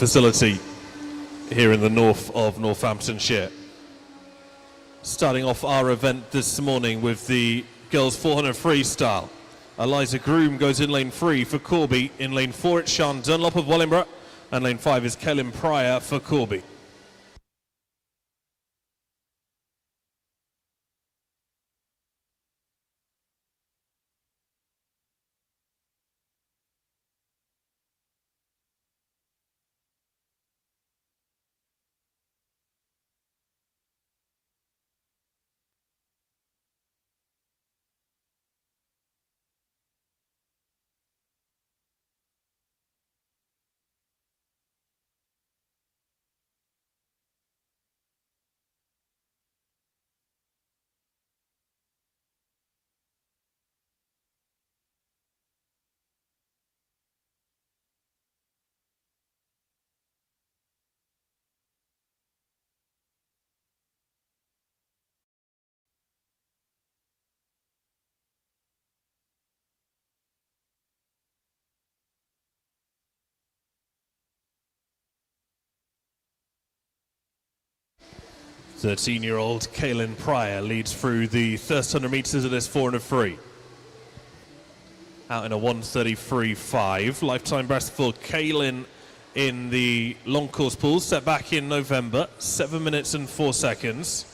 facility here in the north of Northamptonshire. Starting off our event this morning with the girls 400 freestyle. Eliza Groom goes in lane 3 for Corby. In lane 4 it's Sean Dunlop of Wellingborough, and lane 5 is Kellen Pryor for Corby. Thirteen-year-old Kaylin Pryor leads through the first 100 metres of this 400 free. Out in a 1:33.5. Lifetime best for Kaylin in the long course pool, set back in November, 7 minutes and 4 seconds.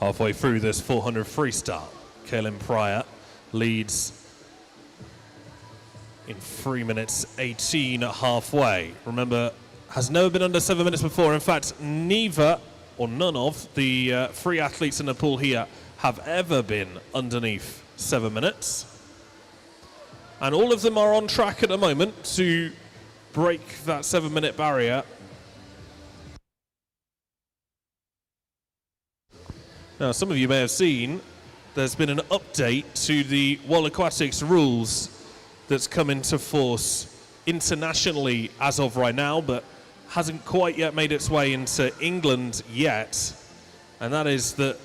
Halfway through this 400 freestyle, Kaylin Pryor leads in 3 minutes 18 halfway. Remember, has never been under 7 minutes before. In fact, neither or none of the three athletes in the pool here have ever been underneath 7 minutes. And all of them are on track at the moment to break that 7 minute barrier. Now, some of you may have seen there's been an update to the World Aquatics rules that's come into force internationally as of right now, but hasn't quite yet made its way into England yet. And that is that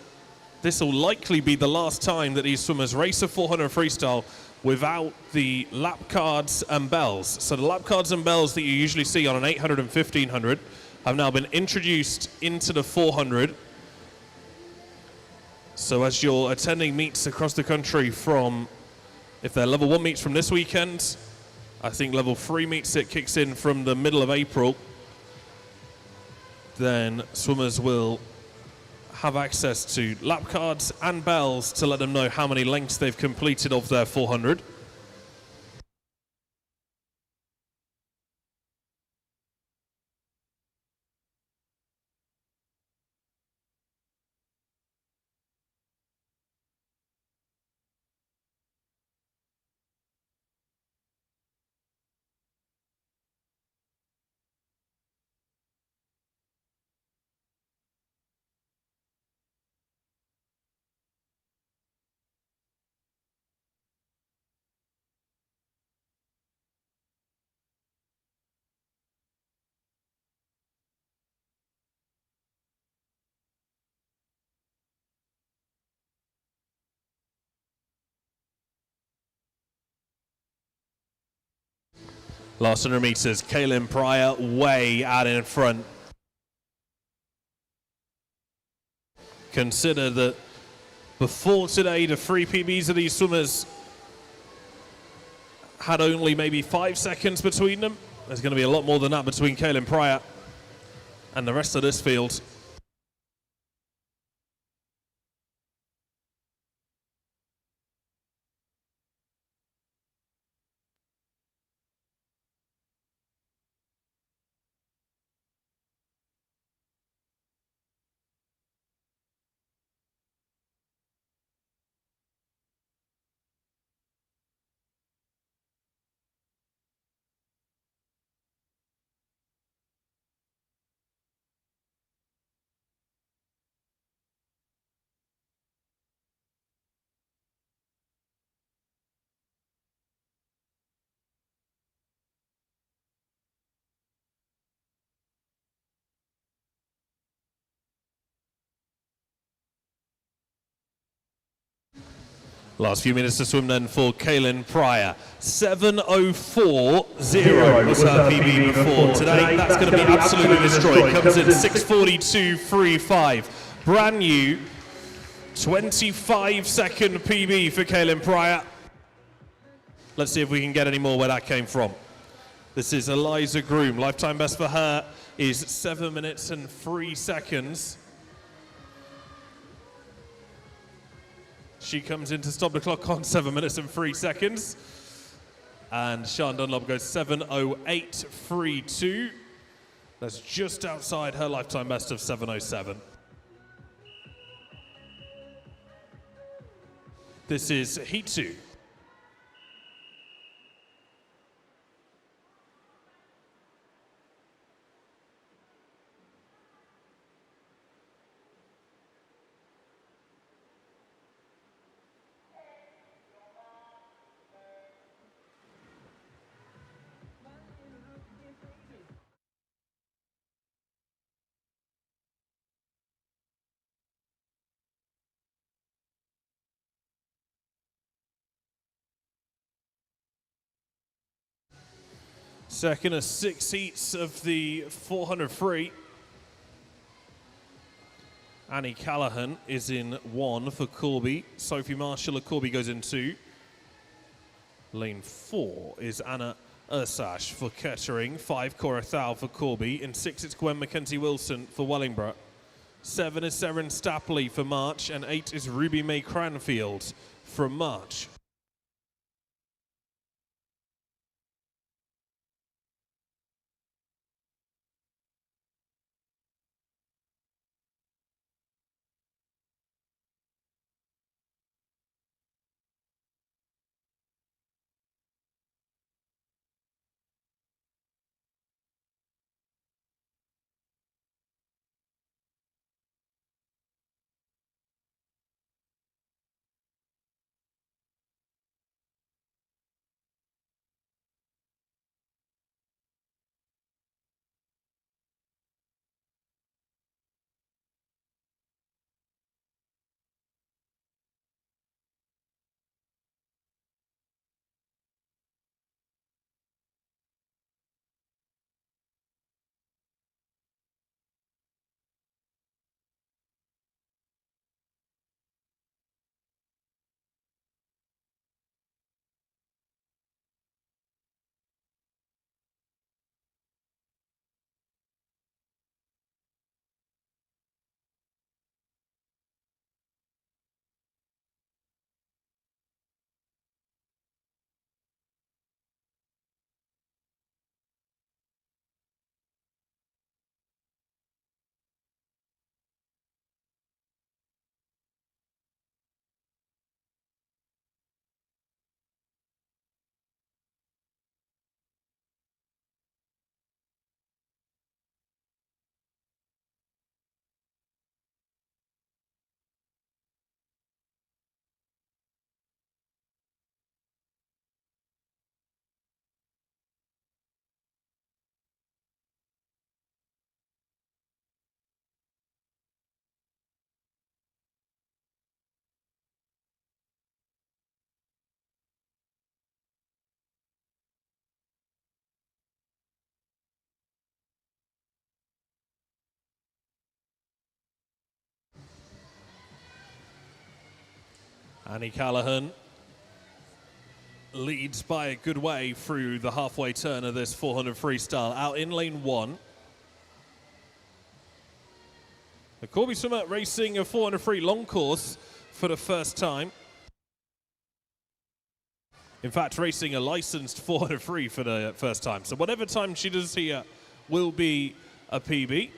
this will likely be the last time that these swimmers race a 400 freestyle without the lap cards and bells. So the lap cards and bells that you usually see on an 800 and 1500 have now been introduced into the 400. So as you're attending meets across the country from, if they're level 1 meets from this weekend, I think level 3 meets, it kicks in from the middle of April, then swimmers will have access to lap cards and bells to let them know how many lengths they've completed of their 400. Last 100 meters, Kaylin Pryor way out in front. Consider that before today, the free PBs of these swimmers had only maybe 5 seconds between them. There's going to be a lot more than that between Kaylin Pryor and the rest of this field. Last few minutes to swim then for Kaylin Pryor. 7:04.0 was her PB before today. That's going to be absolutely destroyed. Comes in 6:42.35. Brand new 25-second PB for Kaylin Pryor. Let's see if we can get any more where that came from. This is Eliza Groom. Lifetime best for her is 7 minutes and 3 seconds. She comes in to stop the clock on 7 minutes and 3 seconds. And Sian Dunlop goes 7:08.32. That's just outside her lifetime best of 7:07. This is Heat 2. Second of 6 heats of the 400 free. Annie Callahan is in 1 for Corby. Sophie Marshall of Corby goes in 2. Lane 4 is Anna Ursash for Kettering. 5, Cora Thal for Corby. In 6, it's Gwen Mackenzie Wilson for Wellingborough. 7 is Seren Stapley for March. And 8 is Ruby May Cranfield from March. Annie Callahan leads by a good way through the halfway turn of this 400 freestyle. Out in lane 1. The Corby swimmer racing a 400 free long course for the first time. In fact, racing a licensed 400 free for the first time. So whatever time she does here will be a PB.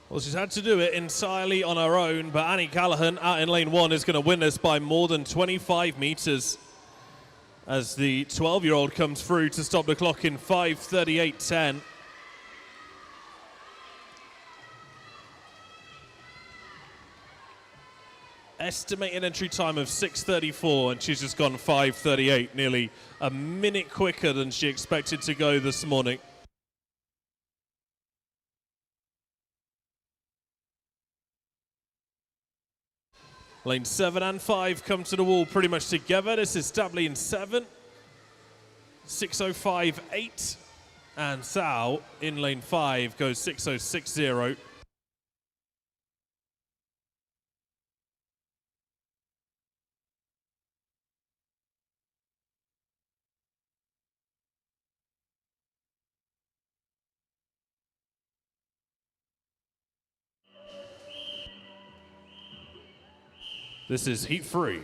Well, she's had to do it entirely on her own, but Annie Callahan out in lane 1 is going to win this by more than 25 meters as the 12-year-old comes through to stop the clock in 5:38.10. Estimated entry time of 6:34, and she's just gone 5:38, nearly a minute quicker than she expected to go this morning. Lane 7 and 5 come to the wall pretty much together. This is Dabley in 7, 6:05.8, and Sao in lane 5 goes 6:06.0. This is heat 3.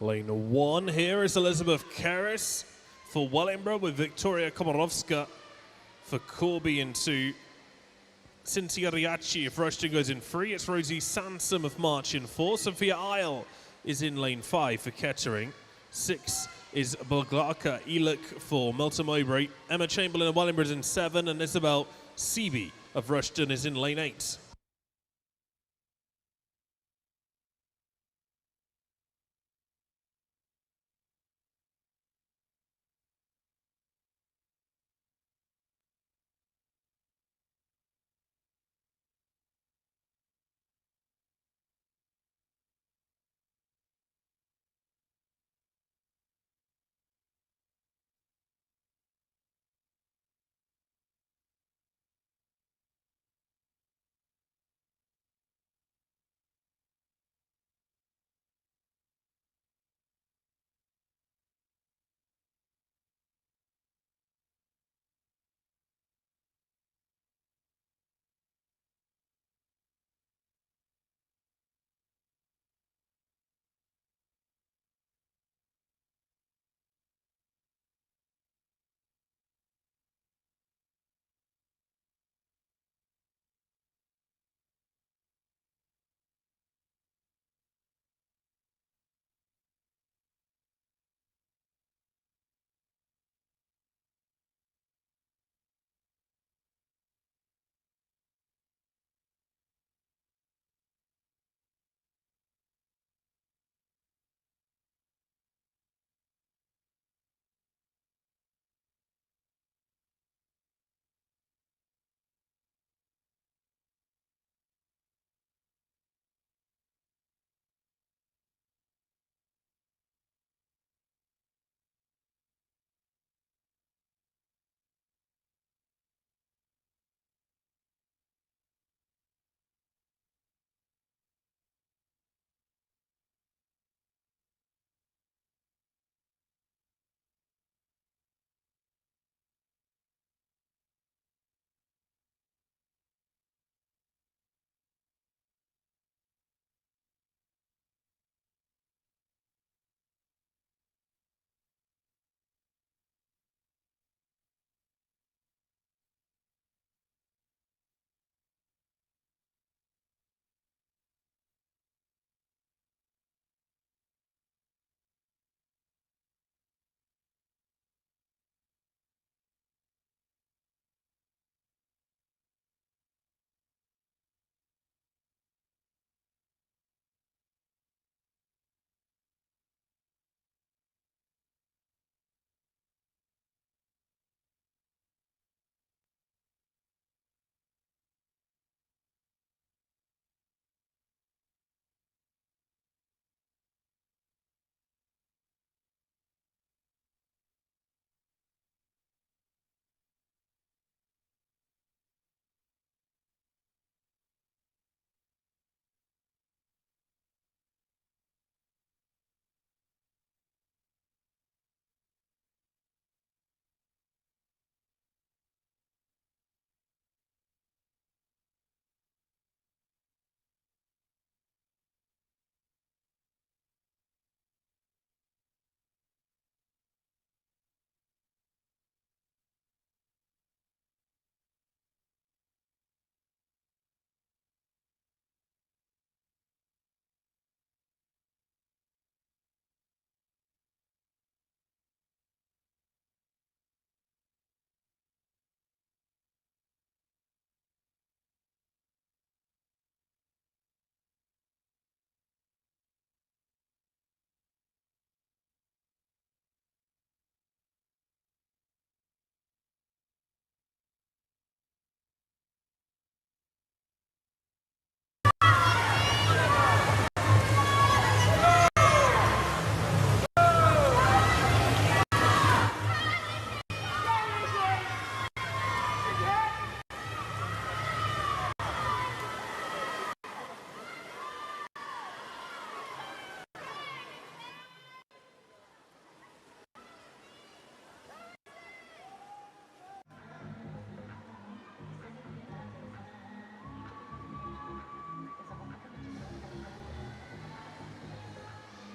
Lane 1 here is Elizabeth Karras for Wellingborough with Victoria Komorowska for Corby in 2. Cynthia Riachi if Rushton goes in 3. It's Rosie Sansom of March in 4. Sophia Isle is in lane 5 for Kettering. 6 is Boglaka Iluk for Melton Mowbray. Emma Chamberlain of Wellingborough is in 7, and Isabel Seaby of Rushden is in lane 8.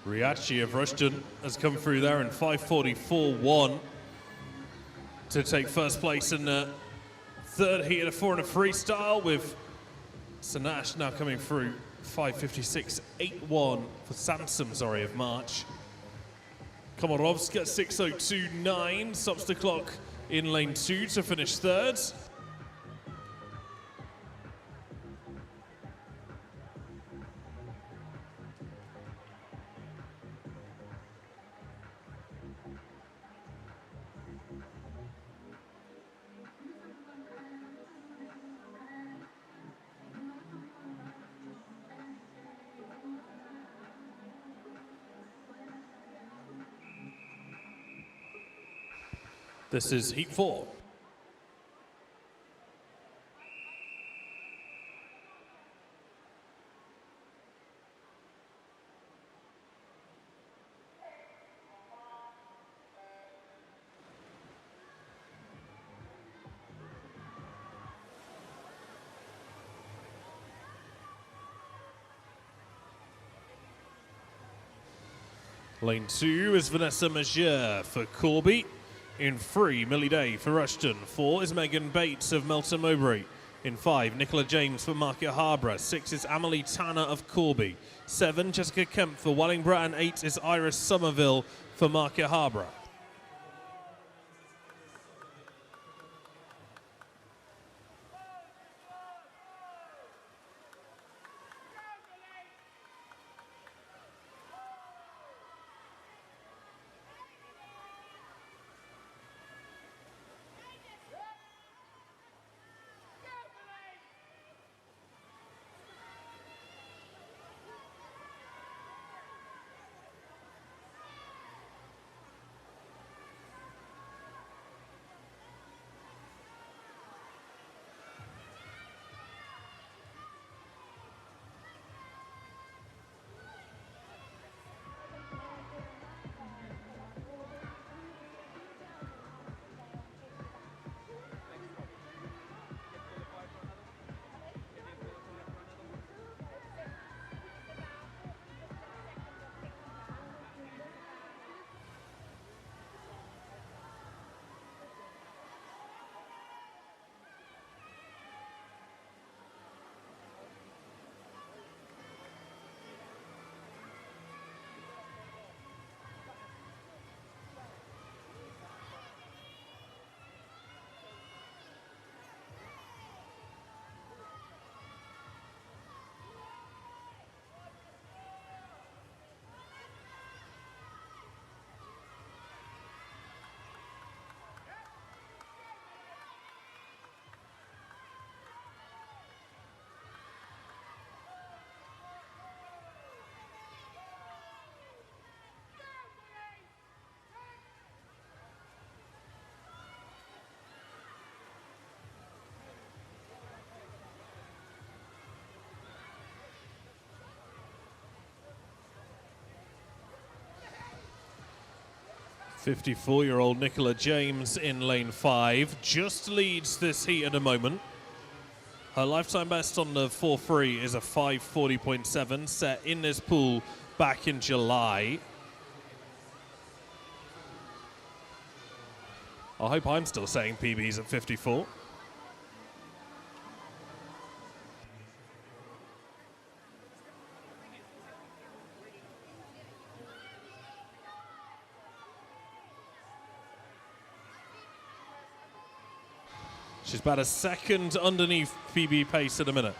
Riachi of Rushden has come through there in 5:44.1 to take first place in the third heat of the 400 freestyle, with Sanash now coming through 5:56.81 for Sansom, of March. Komarovsk at 6:02.9 stops the clock in lane 2 to finish third. This is heat 4. Lane 2 is Vanessa Majeur for Corby. In 3, Millie Day for Rushton. 4 is Megan Bates of Melton Mowbray. In 5, Nicola James for Market Harborough. 6 is Amelie Tanner of Corby. 7, Jessica Kemp for Wellingborough. And 8 is Iris Somerville for Market Harborough. "54-year-old Nicola James in lane 5 just leads this heat at the moment. Her lifetime best on the 4-3 is a 5:40.7 set in this pool back in July. I hope I'm still saying PBs at 54. She's about a second underneath PB pace at a minute.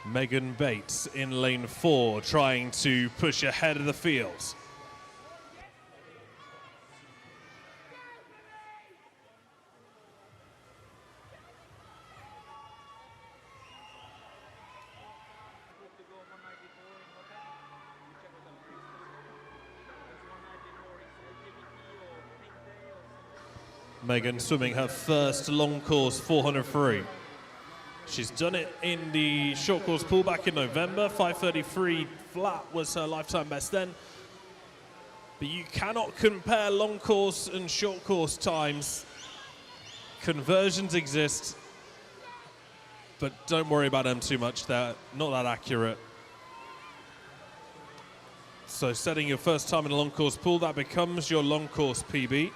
Megan Bates in lane 4 trying to push ahead of the field. Megan swimming her first long course 400 free. She's done it in the short course pool back in November. 5:33 flat was her lifetime best then. But you cannot compare long course and short course times. Conversions exist, but don't worry about them too much. They're not that accurate. So setting your first time in a long course pool, that becomes your long course PB.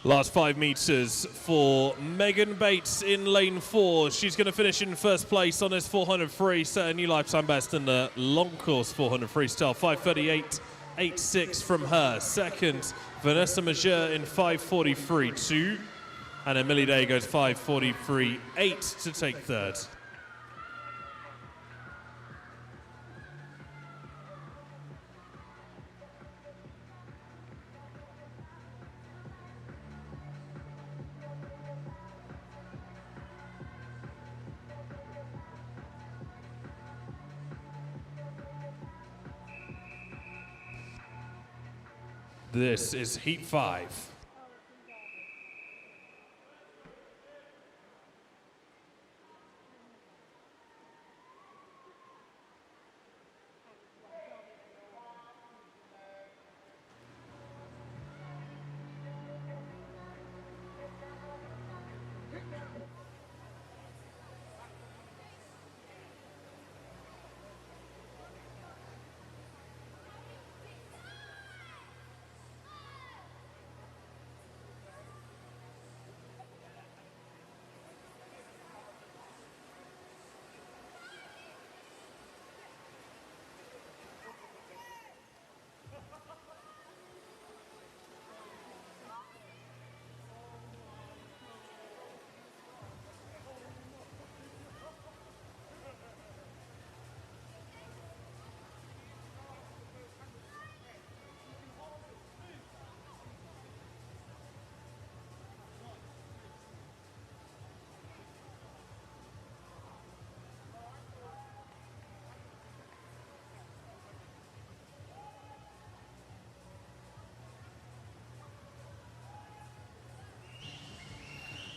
Last 5 meters for Megan Bates in lane 4. She's going to finish in first place on this 400 free, set a new lifetime best in the long course 400 freestyle. 5:38.86 from her. Second, Vanessa Majeur in 5:43.2. And Emily Day goes 5:43.8 to take third. This is Heat 5.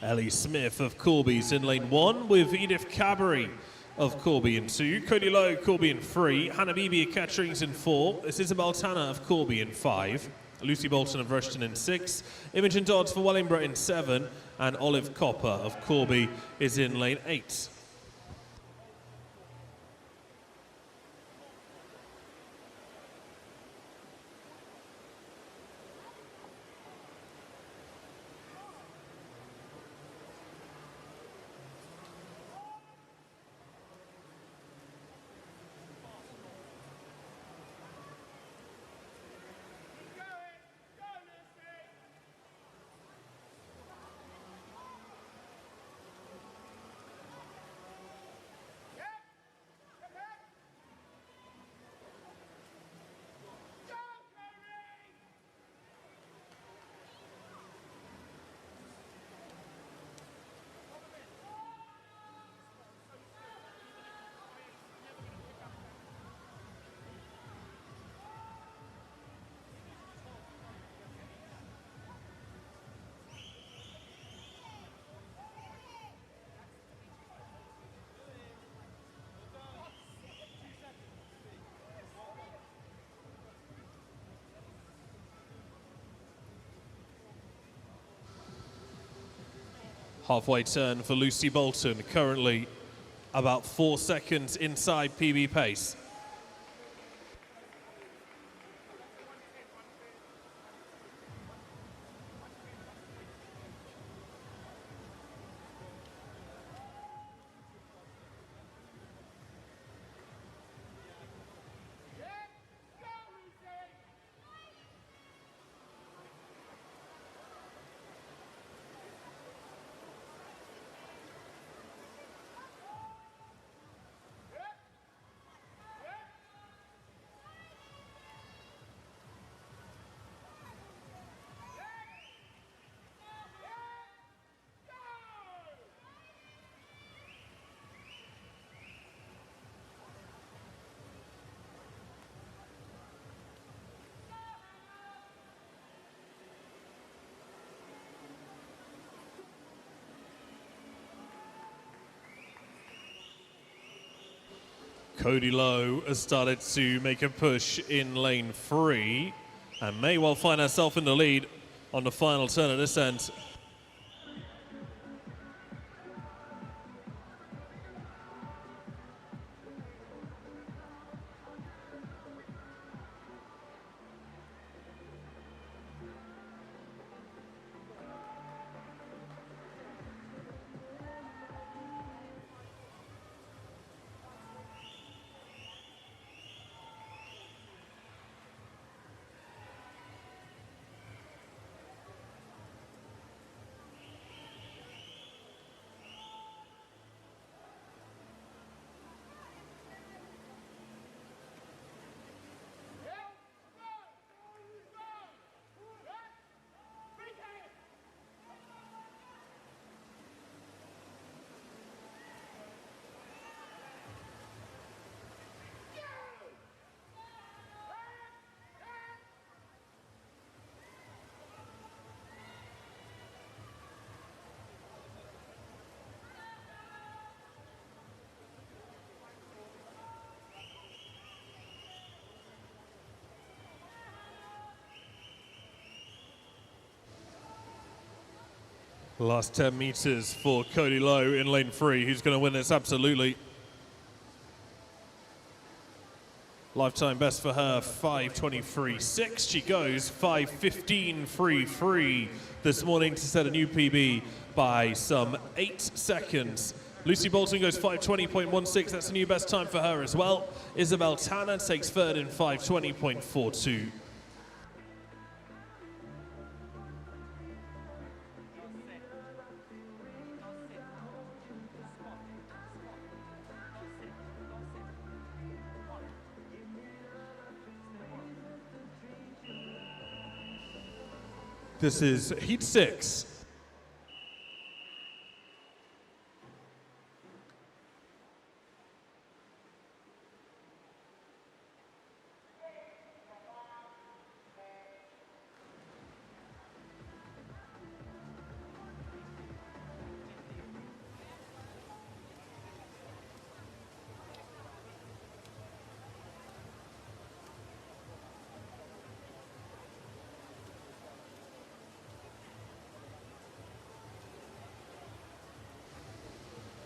Ellie Smith of Corby's in lane 1 with Edith Cabri of Corby in 2. Cody Lowe, Corby in 3. Hannah Beebe of Caterings in 4. It's Isabel Tanner of Corby in 5. Lucy Bolton of Rushton in 6. Imogen Dodds for Wellingborough in 7. And Olive Copper of Corby is in lane 8. Halfway turn for Lucy Bolton, currently about 4 seconds inside PB pace. Cody Lowe has started to make a push in lane 3 and may well find herself in the lead on the final turn at this end. Last 10 meters for Cody Lowe in lane 3. Who's going to win this? Absolutely. Lifetime best for her, 5:23.6. She goes 5:15.33 this morning to set a new PB by some 8 seconds. Lucy Bolton goes 5:20.16. That's a new best time for her as well. Isabel Tanner takes third in 5:20.42. This is heat 6.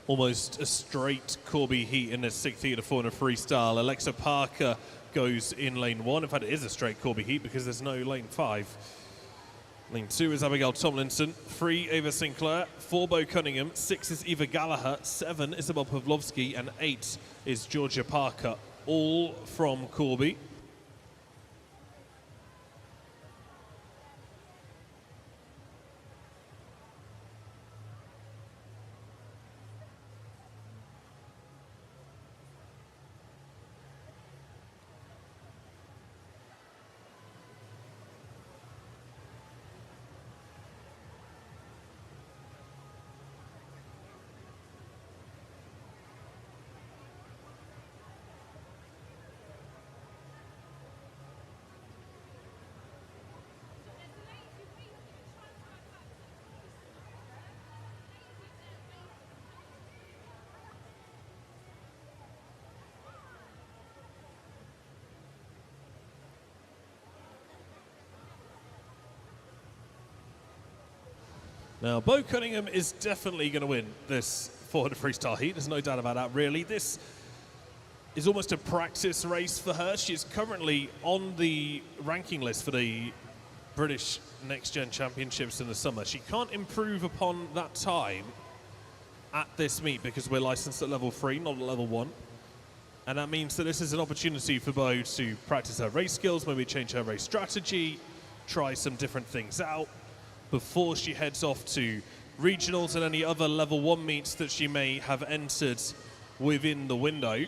Almost a straight Corby heat in the 6 4 in a freestyle. Alexa Parker goes in lane 1. In fact, it is a straight Corby heat because there's no lane 5. Lane 2 is Abigail Tomlinson. 3, Ava Sinclair. 4, Bo Cunningham. 6 is Eva Gallagher. 7, Isabel Pavlovsky. And 8 is Georgia Parker. All from Corby. Now, Bo Cunningham is definitely going to win this 400 freestyle heat. There's no doubt about that, really. This is almost a practice race for her. She's currently on the ranking list for the British Next Gen Championships in the summer. She can't improve upon that time at this meet because we're licensed at level 3, not at level 1. And that means that this is an opportunity for Bo to practice her race skills, maybe change her race strategy, try some different things out before she heads off to regionals and any other level 1 meets that she may have entered within the window.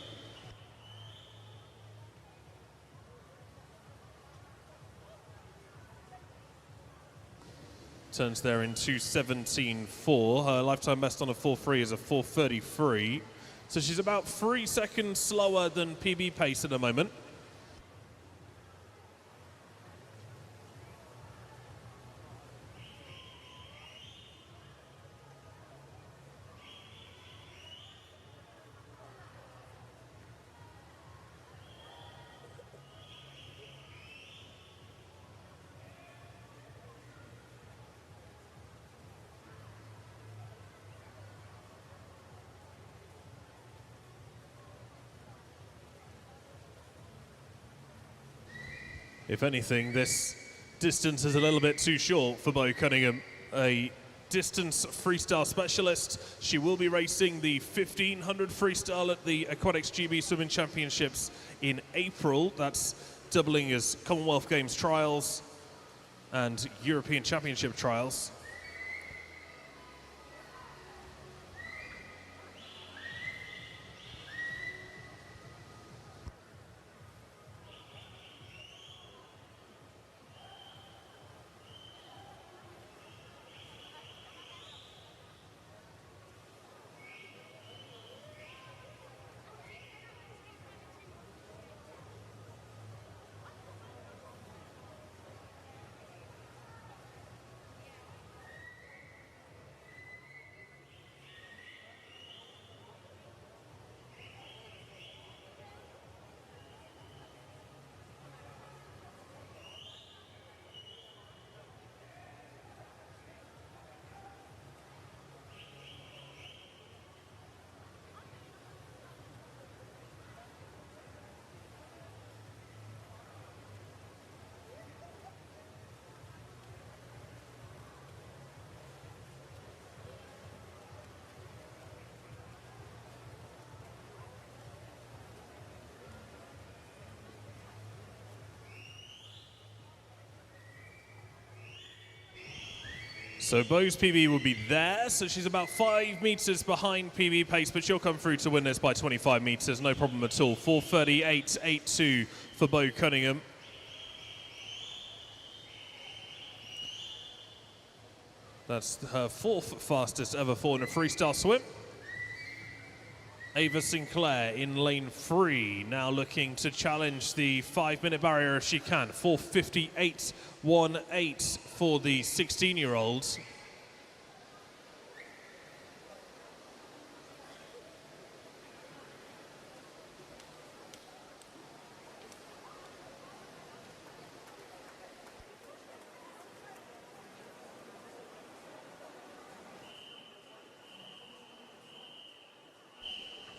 Turns there in 2:17.4. Her lifetime best on a 4.3 is a 4:33. So she's about 3 seconds slower than PB pace at the moment. If anything, this distance is a little bit too short for Bo Cunningham, a distance freestyle specialist. She will be racing the 1500 freestyle at the Aquatics GB Swimming Championships in April. That's doubling as Commonwealth Games trials and European Championship trials. So Bo's PB will be there, so she's about 5 meters behind PB pace, but she'll come through to win this by 25 meters, no problem at all. 4:38.82 for Bo Cunningham. That's her 4th fastest ever in a freestyle swim. Ava Sinclair in lane 3, now looking to challenge the 5-minute barrier if she can. 4:58.18 for the 16-year-olds.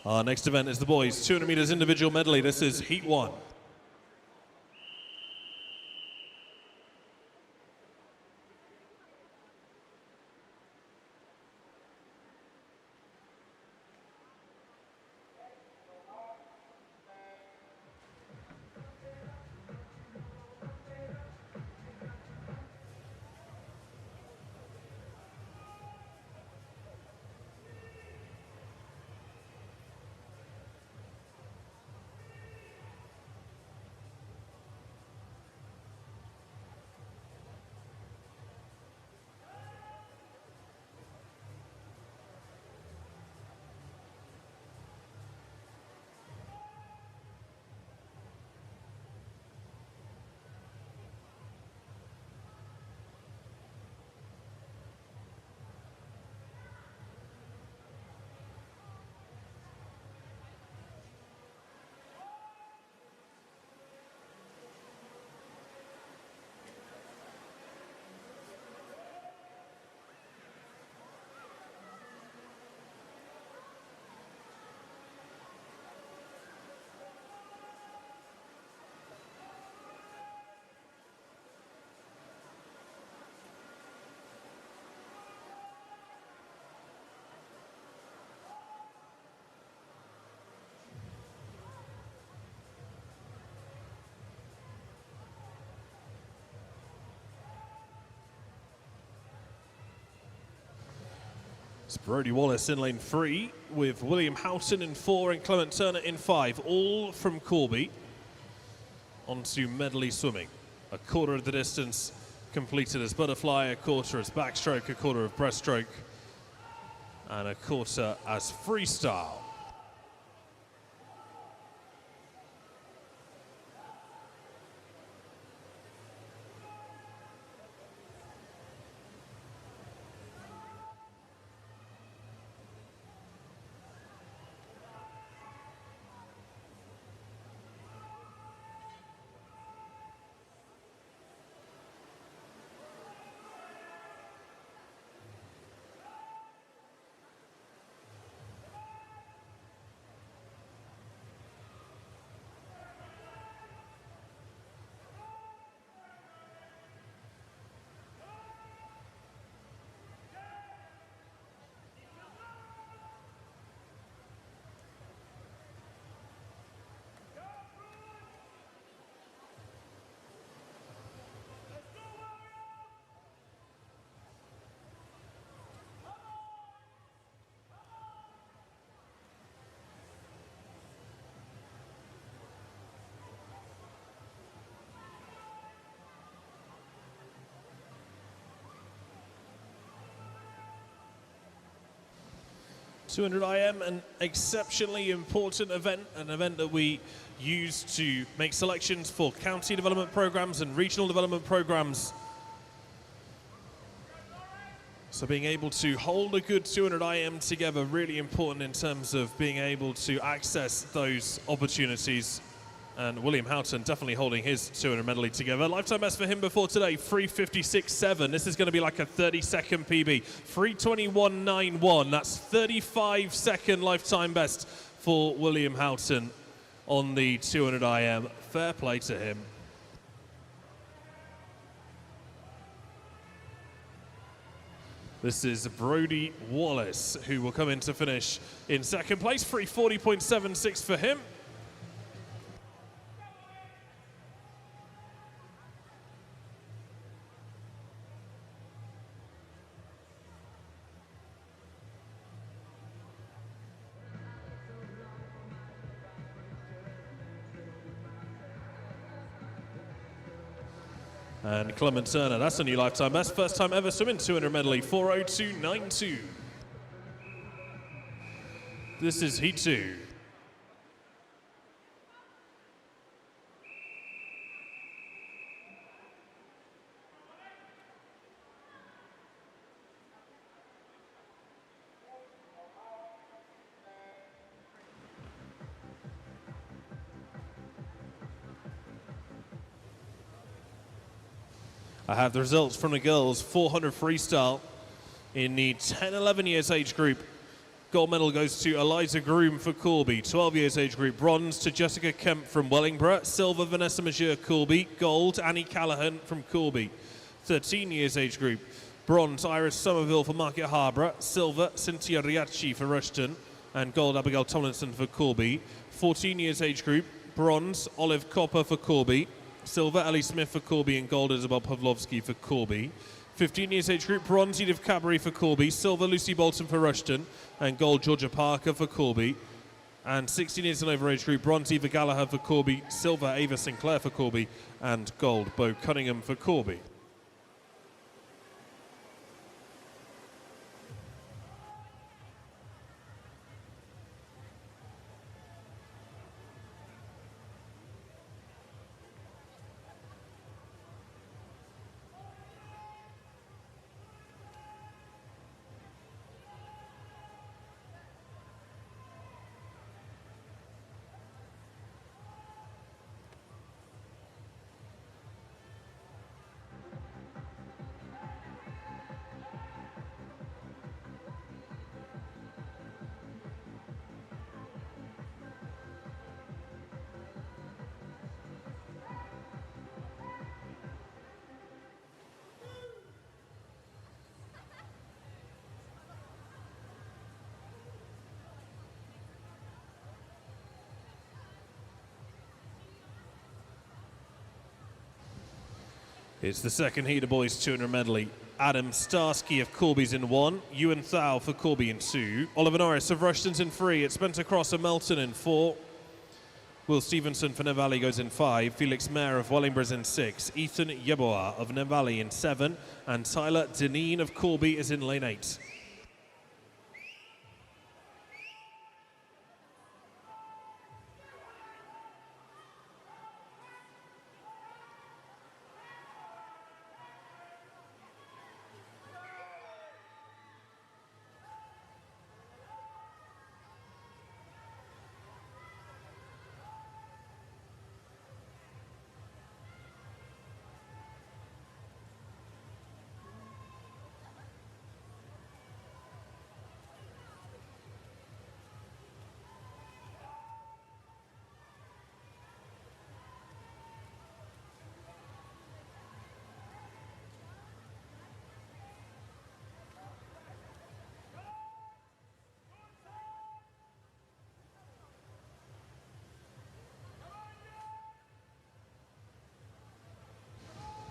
Our next event is the boys 200 meters individual medley. This is heat 1. It's Brodie Wallace in lane 3 with William Houghton in 4 and Clement Turner in 5, all from Corby. Onto medley swimming. A quarter of the distance completed as butterfly, a quarter as backstroke, a quarter of breaststroke, and a quarter as freestyle. 200 IM, an exceptionally important event, an event that we use to make selections for county development programs and regional development programs. So being able to hold a good 200 IM together, really important in terms of being able to access those opportunities. And William Houghton definitely holding his 200 medley together. Lifetime best for him before today, 3:56.7. This is going to be like a 30-second PB. 3:21.91. That's 35-second lifetime best for William Houghton on the 200 IM. Fair play to him. This is Brody Wallace, who will come in to finish in second place. 3:40.76 for him. And Clement Turner, that's a new lifetime best. First time ever swimming 200 medley, 4:02.92. This is Heat 2. I have the results from the girls 400 freestyle in the 10-11 years age group. Gold medal goes to Eliza Groom for Corby. 12 years age group, bronze to Jessica Kemp from Wellingborough. Silver, Vanessa Majeur, Corby. Gold, Annie Callahan from Corby. 13 years age group, bronze, Iris Somerville for Market Harborough. Silver, Cynthia Riachi for Rushton. And gold, Abigail Tomlinson for Corby. 14 years age group, bronze, Olive Copper for Corby. Silver, Ellie Smith for Corby, and gold, Isabel Pavlovsky for Corby. 15 years age group, bronze, Edith Cadbury for Corby. Silver, Lucy Bolton for Rushton, and gold, Georgia Parker for Corby. And 16 years and over age group, bronze, Eva Gallagher for Corby. Silver, Ava Sinclair for Corby, and gold, Bo Cunningham for Corby. It's the second heat of boys 200 medley. Adam Starsky of Corby's in 1, Ewan Thau for Corby in 2, Oliver Norris of Rushton's in 3, it's Spencer Cross of Melton in 4, Will Stevenson for Navali goes in 5, Felix Mayer of Wellingborough's in 6, Ethan Yeboah of Navali in 7, and Tyler Deneen of Corby is in lane 8.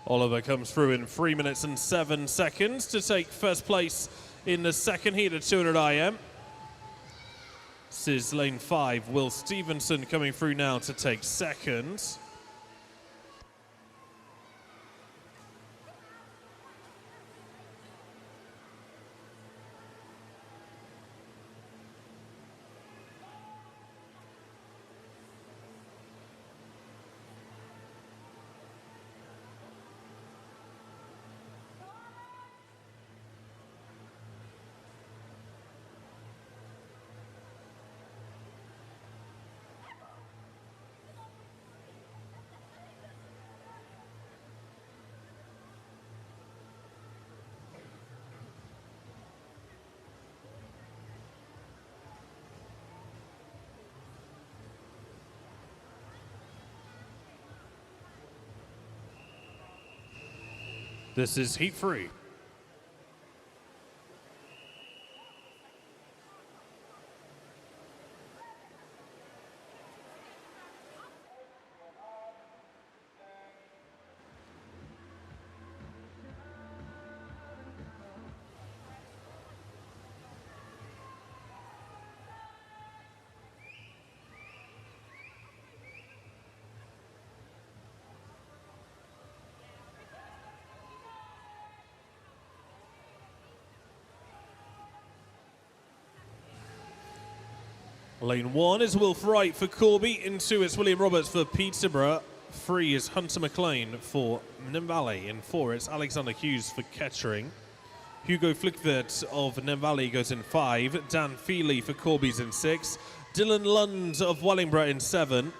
Oliver comes through in 3 minutes and 7 seconds to take first place in the second heat of 200 IM. This is lane 5, Will Stevenson coming through now to take second. This is heat 3. Lane 1 is Wilf Wright for Corby. In 2 it's William Roberts for Peterborough. 3 is Hunter McLean for Nimvalley. In 4 it's Alexander Hughes for Kettering. Hugo Flickvert of Nimvalley goes in 5. Dan Feely for Corby's in 6. Dylan Lund of Wellingborough in 7.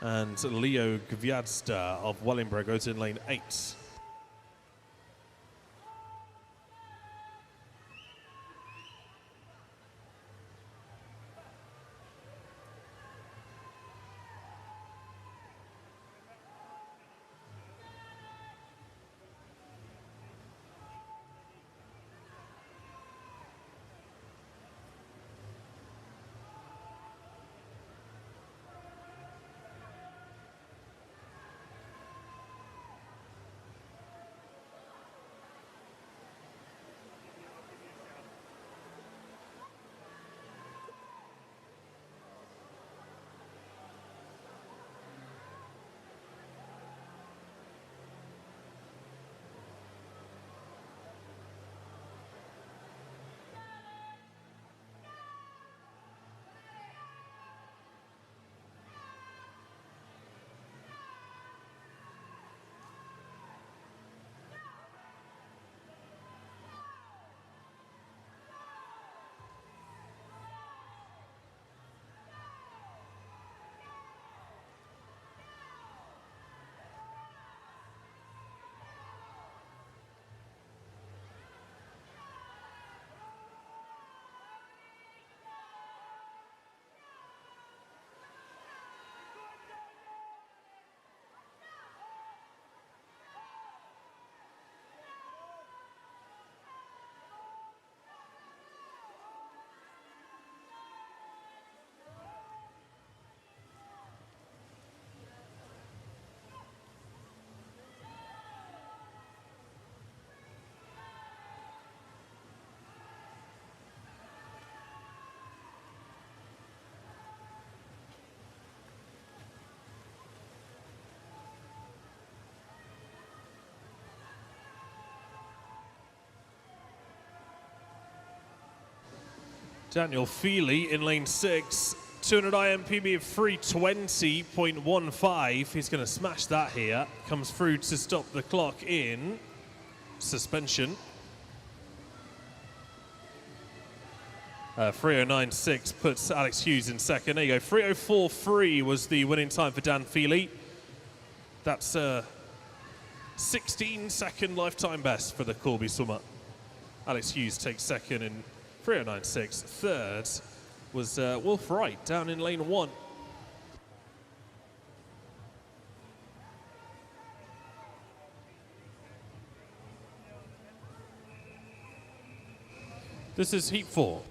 And Leo Gviadsta of Wellingborough goes in lane 8. Daniel Feely in lane 6, 200 IMPB of 320.15. He's going to smash that here. Comes through to stop the clock in suspension. 309.6 puts Alex Hughes in second. There you go. 304.3 was the winning time for Dan Feely. That's a 16-second lifetime best for the Corby swimmer. Alex Hughes takes second in 309.6. Third was Wilf Wright down in lane 1. This is heat 4.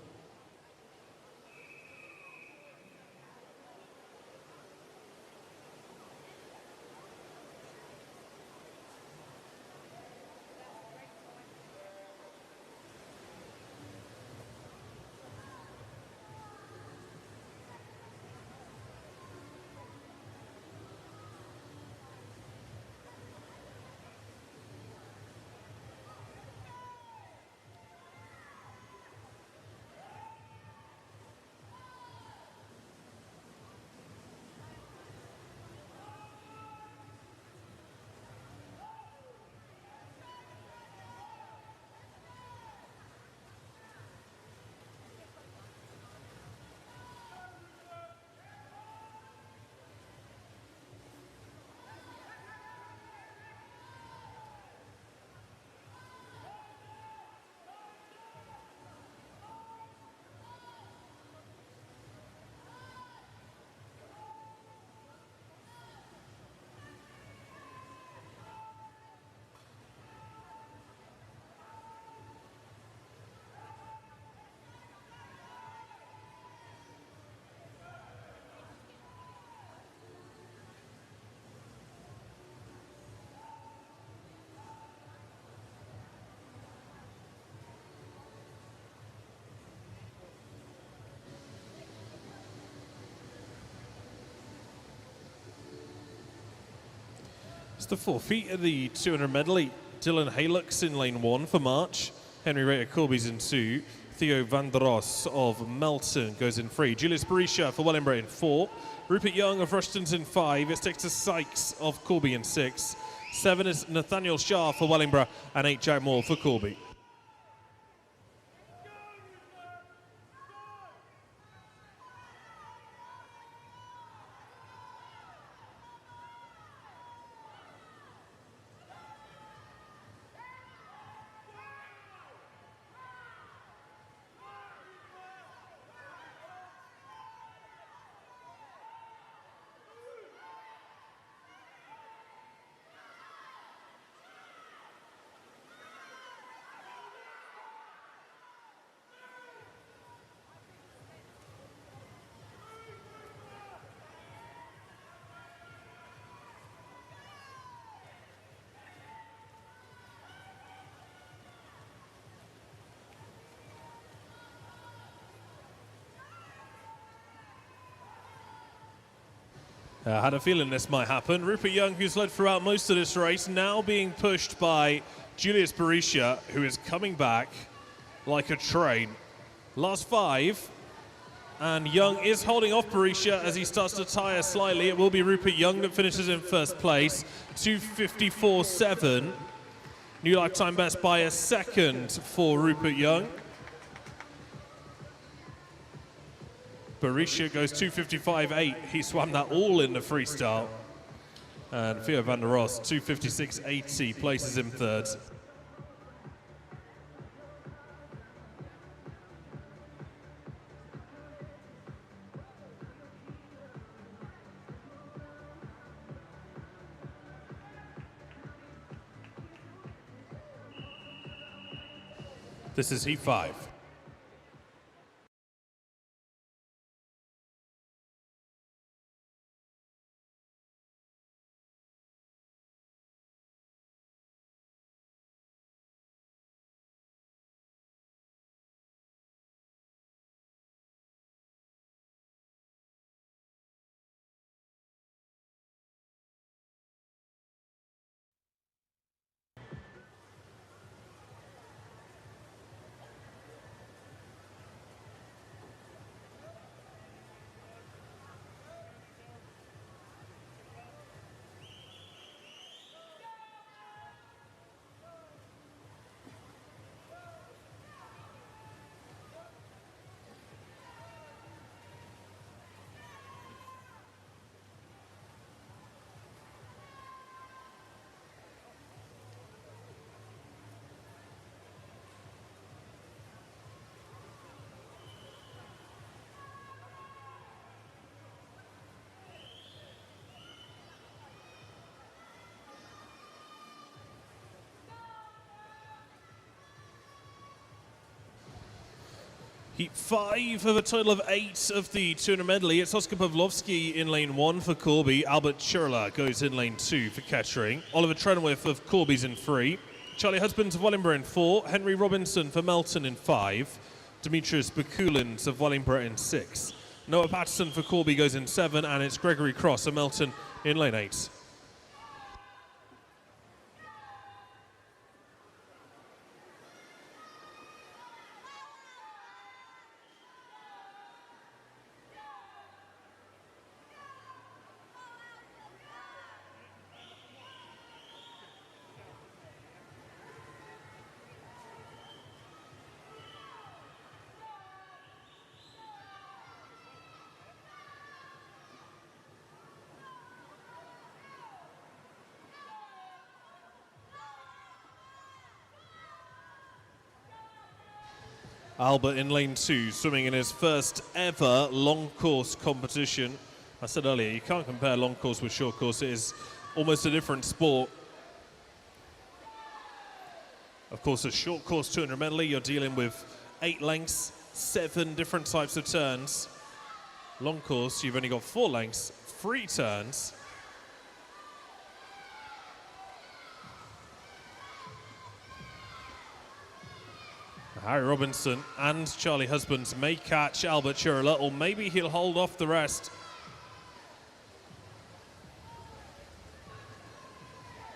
It's the 4 feet of the 200 medley. Dylan Halux in lane 1 for March. Henry Rater Corby's in 2. Theo van der Ros of Melton goes in 3. Julius Berisha for Wellingborough in 4. Rupert Young of Rushton's in 5. It's Dexter Sykes of Corby in 6. 7 is Nathaniel Shah for Wellingborough, and 8 Jack Moore for Corby. I had a feeling this might happen. Rupert Young, who's led throughout most of this race, now being pushed by Julius Berisha, who is coming back like a train. Last 5, and Young is holding off Berisha as he starts to tire slightly. It will be Rupert Young that finishes in first place, 2:54.7. New lifetime best by a second for Rupert Young. Berisha goes 2:55.8. He swam that all in the freestyle. And Theo van der Ros, 2:56.80, places him third. This is heat 5. Heat 5 of a total of 8 of the 200 medley. It's Oscar Pavlovsky in lane 1 for Corby. Albert Churla goes in lane 2 for Kettering. Oliver Trenwith of Corby's in 3. Charlie Husbands of Wellingborough in 4. Henry Robinson for Melton in 5. Demetrius Bakulins of Wellingborough in 6. Noah Patterson for Corby goes in 7. And it's Gregory Cross of Melton in lane 8. Albert in lane 2, swimming in his first ever long course competition. I said earlier, you can't compare long course with short course. It is almost a different sport. Of course, a short course 200 medley, you're dealing with 8 lengths, 7 different types of turns. Long course, you've only got 4 lengths, 3 turns. Harry Robinson and Charlie Husbands may catch Albert Churla, or maybe he'll hold off the rest.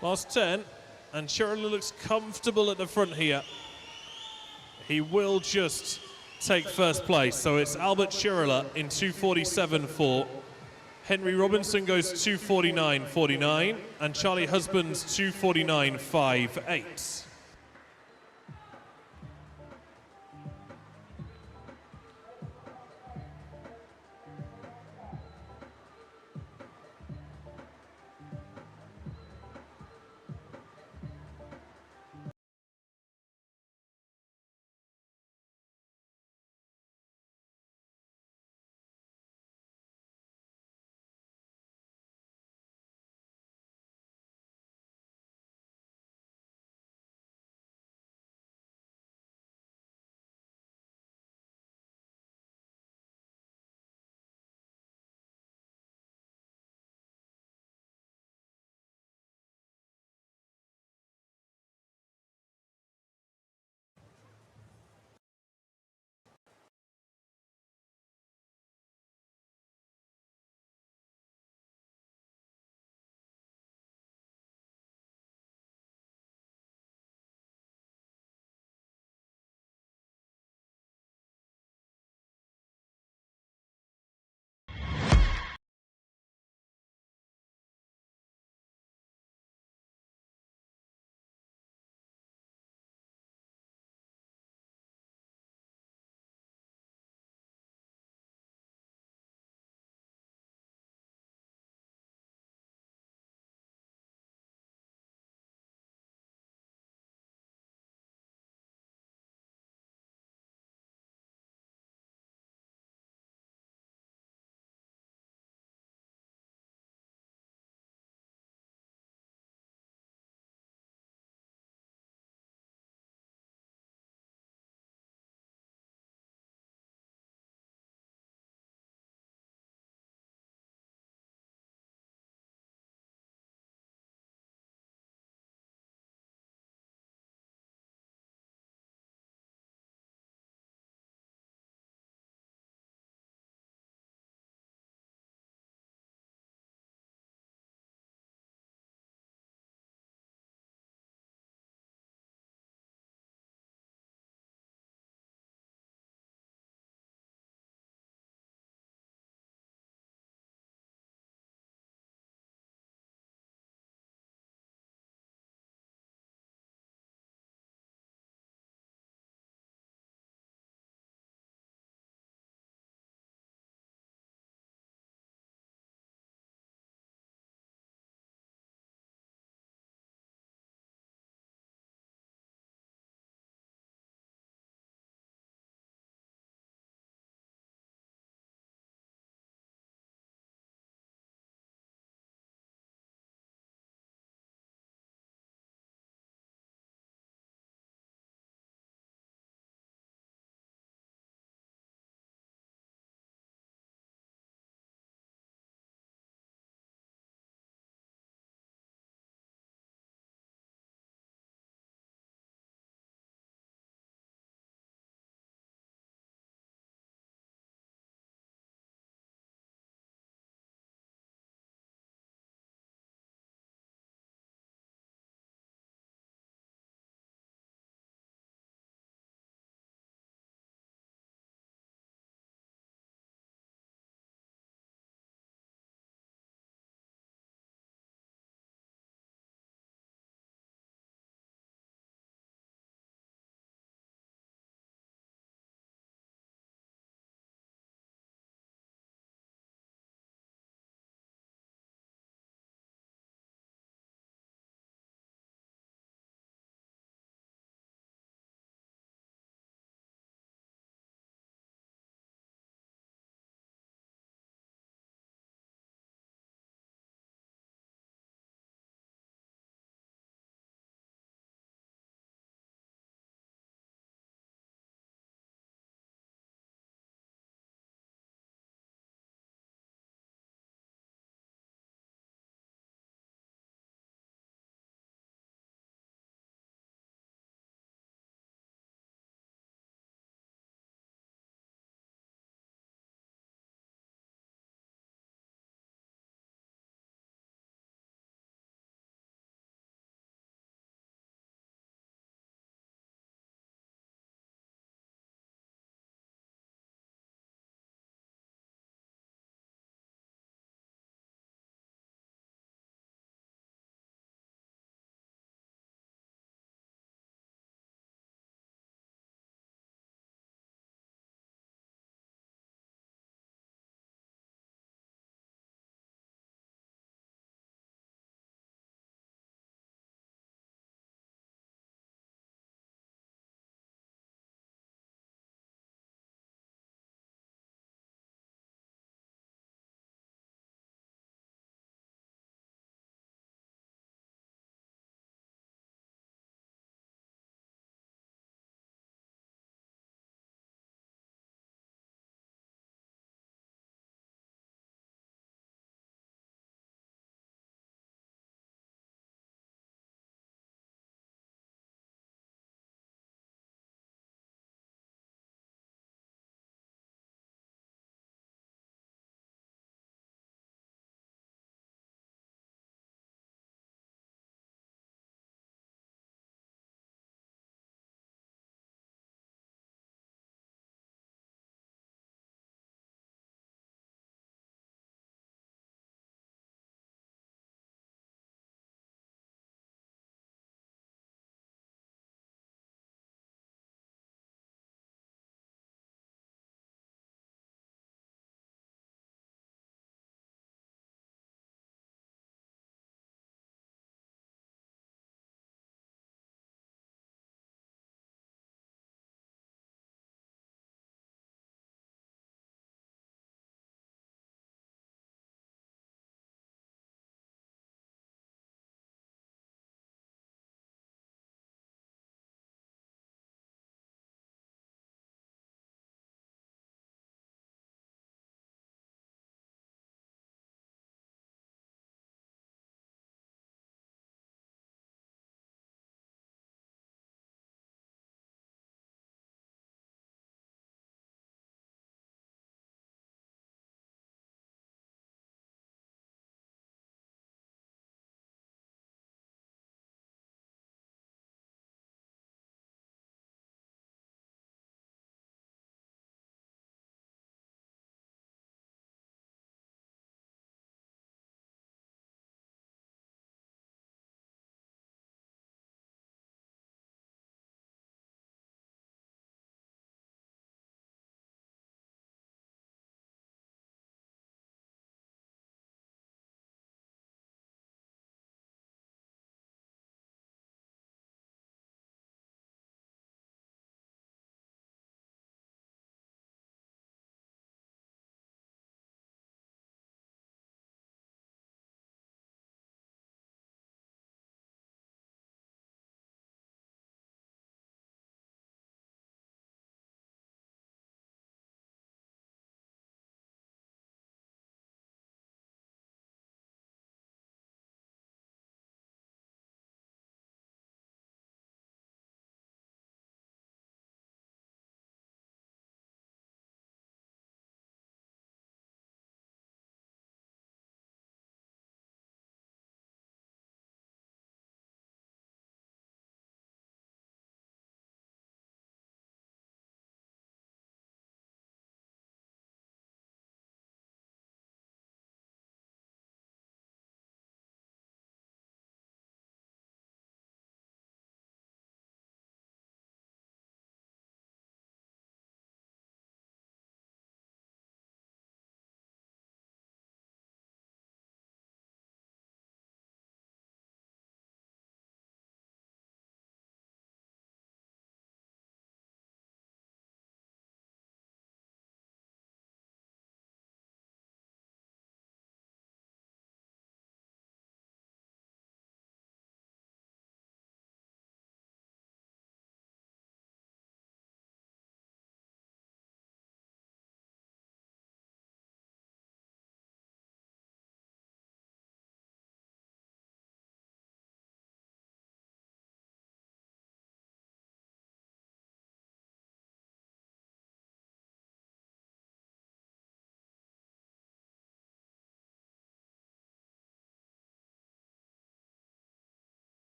Last 10, and Chirula looks comfortable at the front here. He will just take first place. So it's Albert Chirula in 2:47.4. Henry Robinson goes 2:49.49, and Charlie Husbands 2:49.58.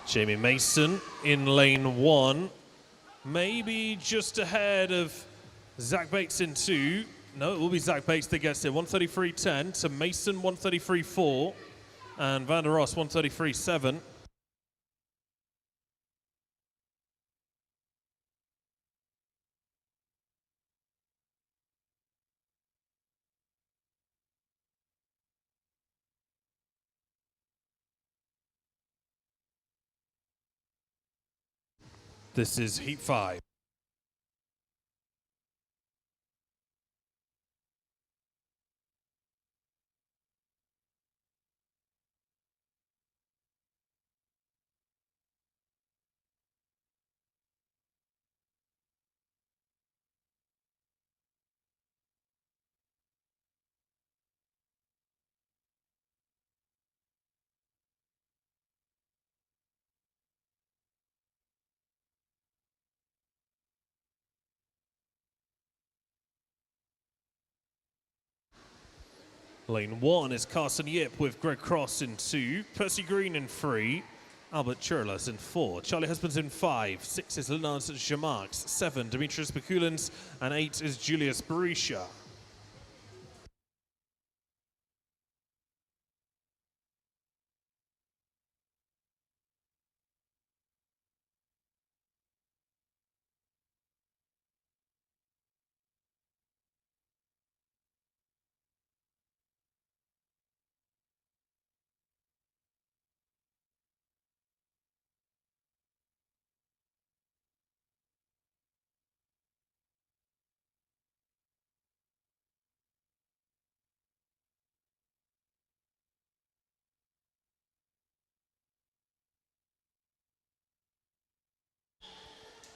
Jamie Mason in lane 1, maybe just ahead of Zach Bates in 2. No, it will be Zach Bates that gets it. 133.10 to Mason 133.4 and Van der Ross 133.7. This is heat 5. Lane 1 is Carson Yip with Greg Cross in 2, Percy Green in 3, Albert Churlas in 4, Charlie Husbands in 5, 6 is Leonard Jamarx, 7 Demetrius Bakulins, and 8 is Julius Barisha.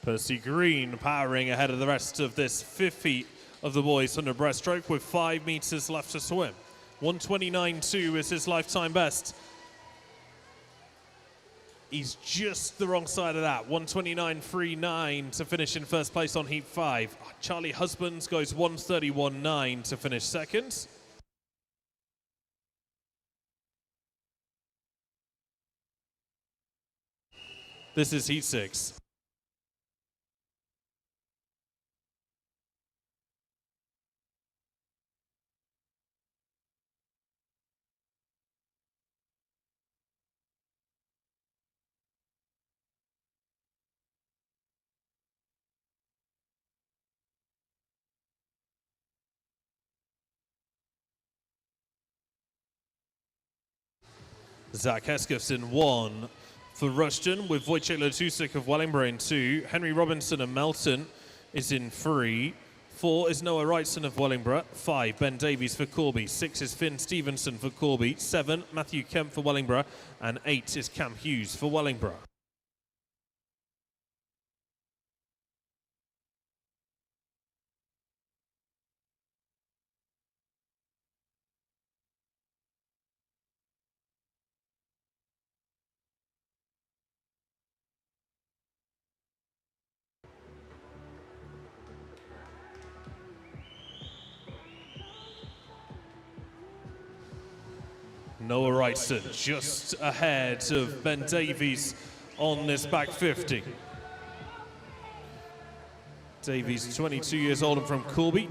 Percy Green powering ahead of the rest of this 5th heat of the boys under breaststroke with 5 meters left to swim. 129.2 is his lifetime best. He's just the wrong side of that. 129.39 to finish in first place on heat 5. Charlie Husbands goes 131.9 to finish second. This is heat 6. Zach Hesketh's in 1 for Rushton with Wojciech Letusik of Wellingborough in 2. Henry Robinson of Melton is in 3. 4 is Noah Wrightson of Wellingborough. 5, Ben Davies for Corby. 6 is Finn Stevenson for Corby. 7, Matthew Kemp for Wellingborough. And 8 is Cam Hughes for Wellingborough. Noah Wrightson just ahead of Ben Davies on this back 50. Davies, 22 years old and from Corby.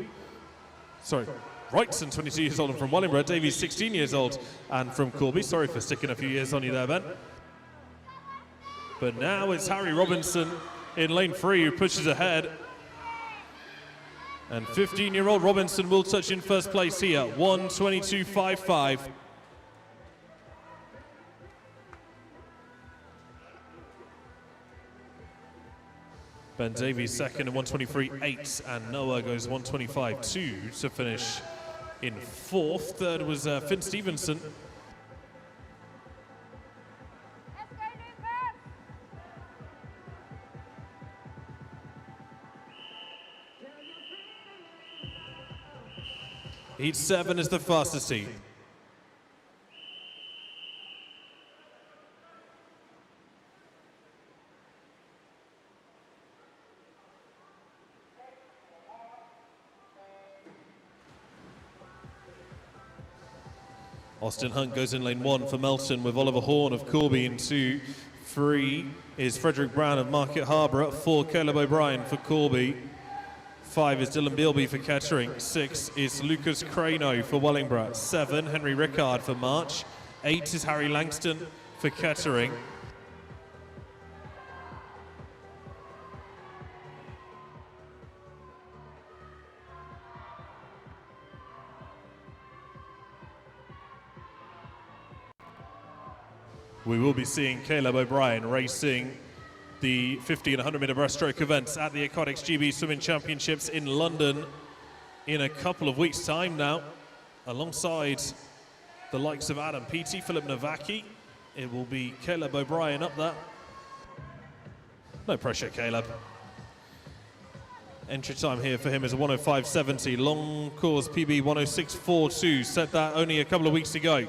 Sorry, Wrightson, 22 years old and from Wellingborough. Davies, 16 years old and from Corby. Sorry for sticking a few years on you there, Ben. But now it's Harry Robinson in lane 3 who pushes ahead. And 15-year-old Robinson will touch in first place here, 122.55. Ben Davies second at 123.8, and Noah goes 125.2 to finish in 4th. 3rd was Finn Stevenson. Heat 7 is the fastest heat. Austin Hunt goes in lane 1 for Melton with Oliver Horn of Corby in 2. 3 is Frederick Brown of Market Harbour. 4, Caleb O'Brien for Corby. 5 is Dylan Bealby for Kettering. 6 is Lucas Crano for Wellingborough. 7, Henry Rickard for March. 8 is Harry Langston for Kettering. We will be seeing Caleb O'Brien racing the 50 and 100 metre breaststroke events at the Aquatics GB Swimming Championships in London in a couple of weeks' time now, alongside the likes of Adam Peaty, Philip Novacki. It will be Caleb O'Brien up there. No pressure, Caleb. Entry time here for him is a 105.70. Long course PB 106.42. Set that only a couple of weeks ago.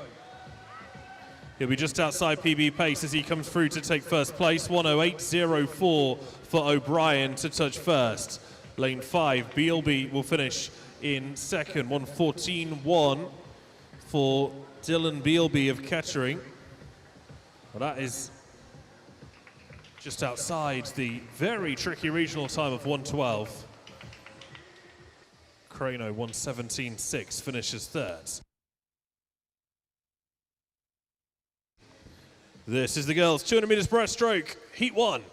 He'll be just outside PB pace as he comes through to take first place. 108.04 for O'Brien to touch first. Lane 5, Bealby will finish in second. 114.1 for Dylan Bealby of Kettering. Well, that is just outside the very tricky regional time of 112. Crano 117.6 finishes third. This is the girls' 200 metres breaststroke, heat 1.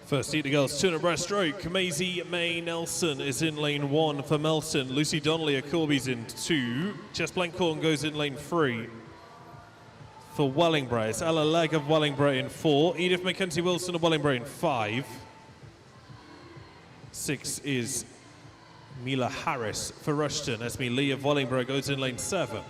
First heat, the girls, 200 breaststroke. Maisie May Nelson is in lane 1 for Melton. Lucy Donnelly of Corby's in 2. Jess Blankhorn goes in lane 3 for Wellingborough. It's Ella Legg of Wellingborough in 4. Edith Mackenzie Wilson of Wellingborough in 5. 6 is Mila Harris for Rushton. Esme Lee of Wellingborough goes in lane 7.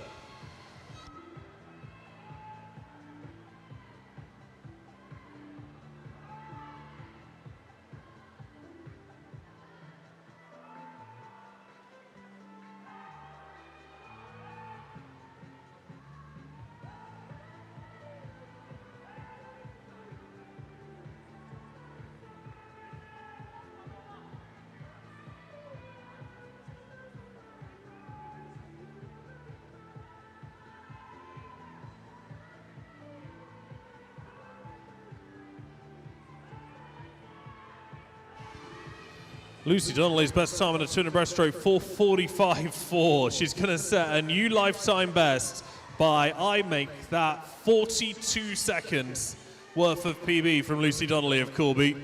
Lucy Donnelly's best time on a 200 breaststroke, 4:45.4. She's going to set a new lifetime best by, I make that, 42 seconds worth of PB from Lucy Donnelly of Corby.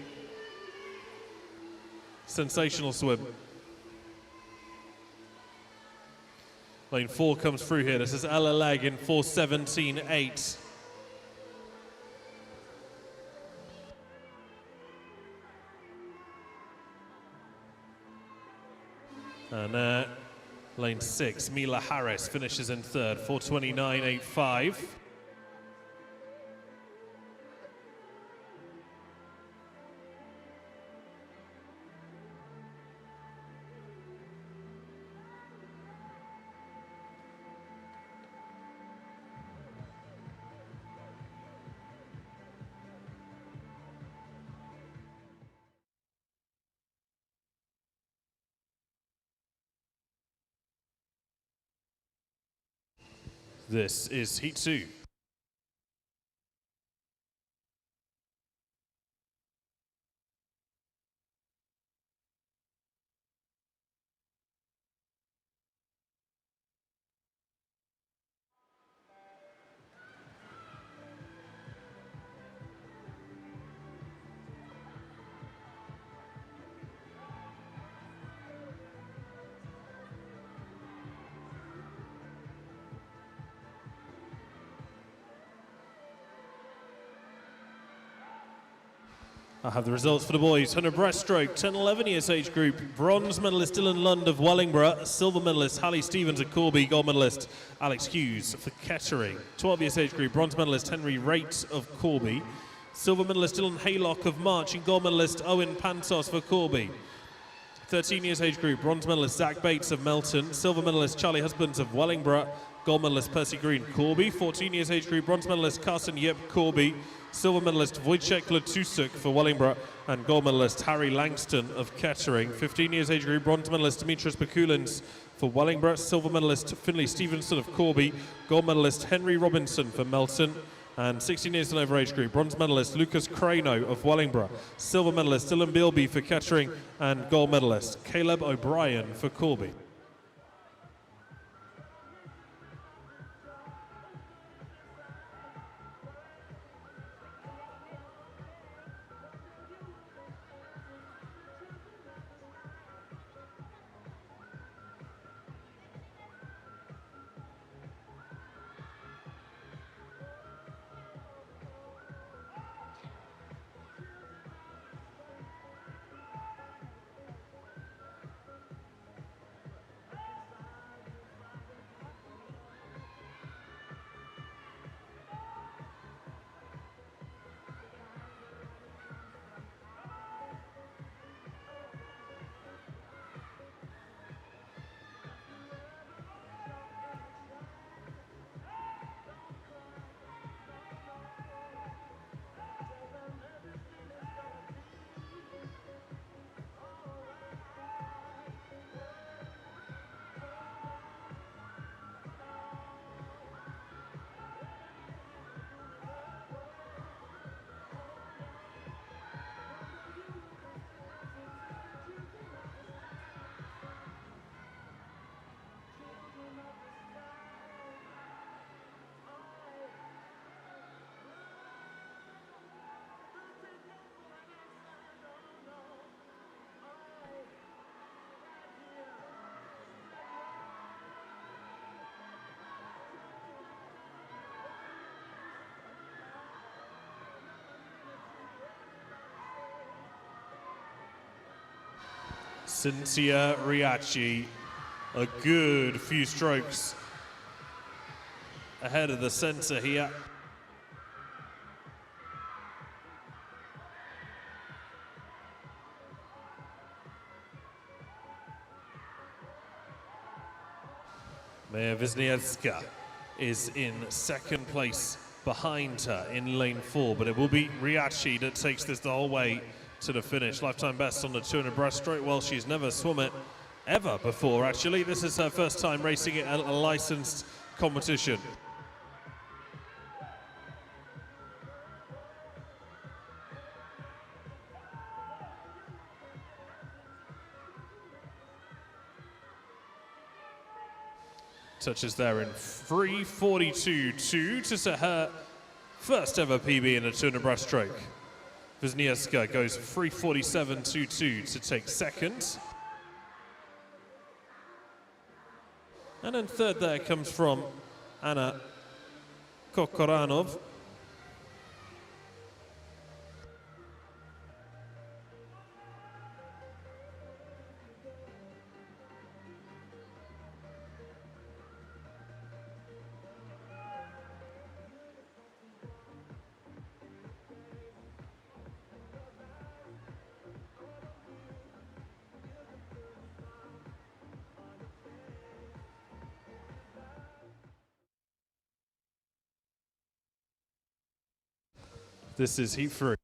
Sensational swim. Lane 4 comes through here. This is Ella Legg in 4:17.8. And lane 6, Mila Harris finishes in 3rd, 4:29.85. This is Heat 2. I have the results for the boys. 100 breaststroke, 10-11 years age group. Bronze medalist Dylan Lund of Wellingborough. Silver medalist Hallie Stevens of Corby. Gold medalist Alex Hughes for Kettering. 12 years age group. Bronze medalist Henry Raitt of Corby. Silver medalist Dylan Haylock of March. And gold medalist Owen Pantos for Corby. 13 years age group. Bronze medalist Zach Bates of Melton. Silver medalist Charlie Husbands of Wellingborough. Gold medalist Percy Green, Corby. 14 years age group. Bronze medalist Carson Yip, Corby. Silver medalist Wojciech Letusuk for Wellingborough, and gold medalist Harry Langston of Kettering. 15 years age group, bronze medalist Demetrius Bakulins for Wellingborough, silver medalist Finlay Stevenson of Corby, gold medalist Henry Robinson for Melton, and 16 years and over age group, bronze medalist Lucas Crano of Wellingborough, silver medalist Dylan Bilby for Kettering, and gold medalist Caleb O'Brien for Corby. Cynthia Riachi, a good few strokes ahead of the center here. Maya Wisniewska is in second place behind her in lane 4, but it will be Riachi that takes this the whole way to the finish. Lifetime best on the 200 breaststroke. Well, she's never swum it ever before, actually. This is her first time racing it at a licensed competition. Touches there in 3:42.2 to set her first ever PB in a 200 breaststroke. Wisniewska goes 3:47.22 to take second. And then third there comes from Anna Kokoranov. This is heat 3.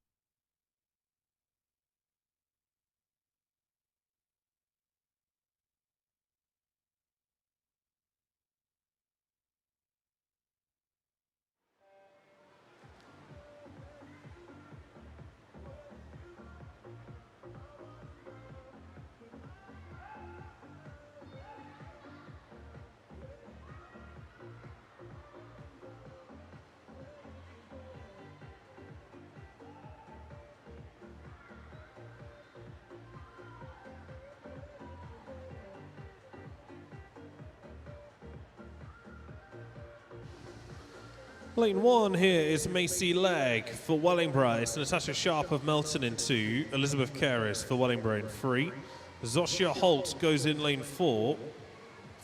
Lane 1 here is Macy Legg for Wellingborough. It's Natasha Sharp of Melton in 2. Elizabeth Caris for Wellingborough in 3. Zosia Holt goes in lane 4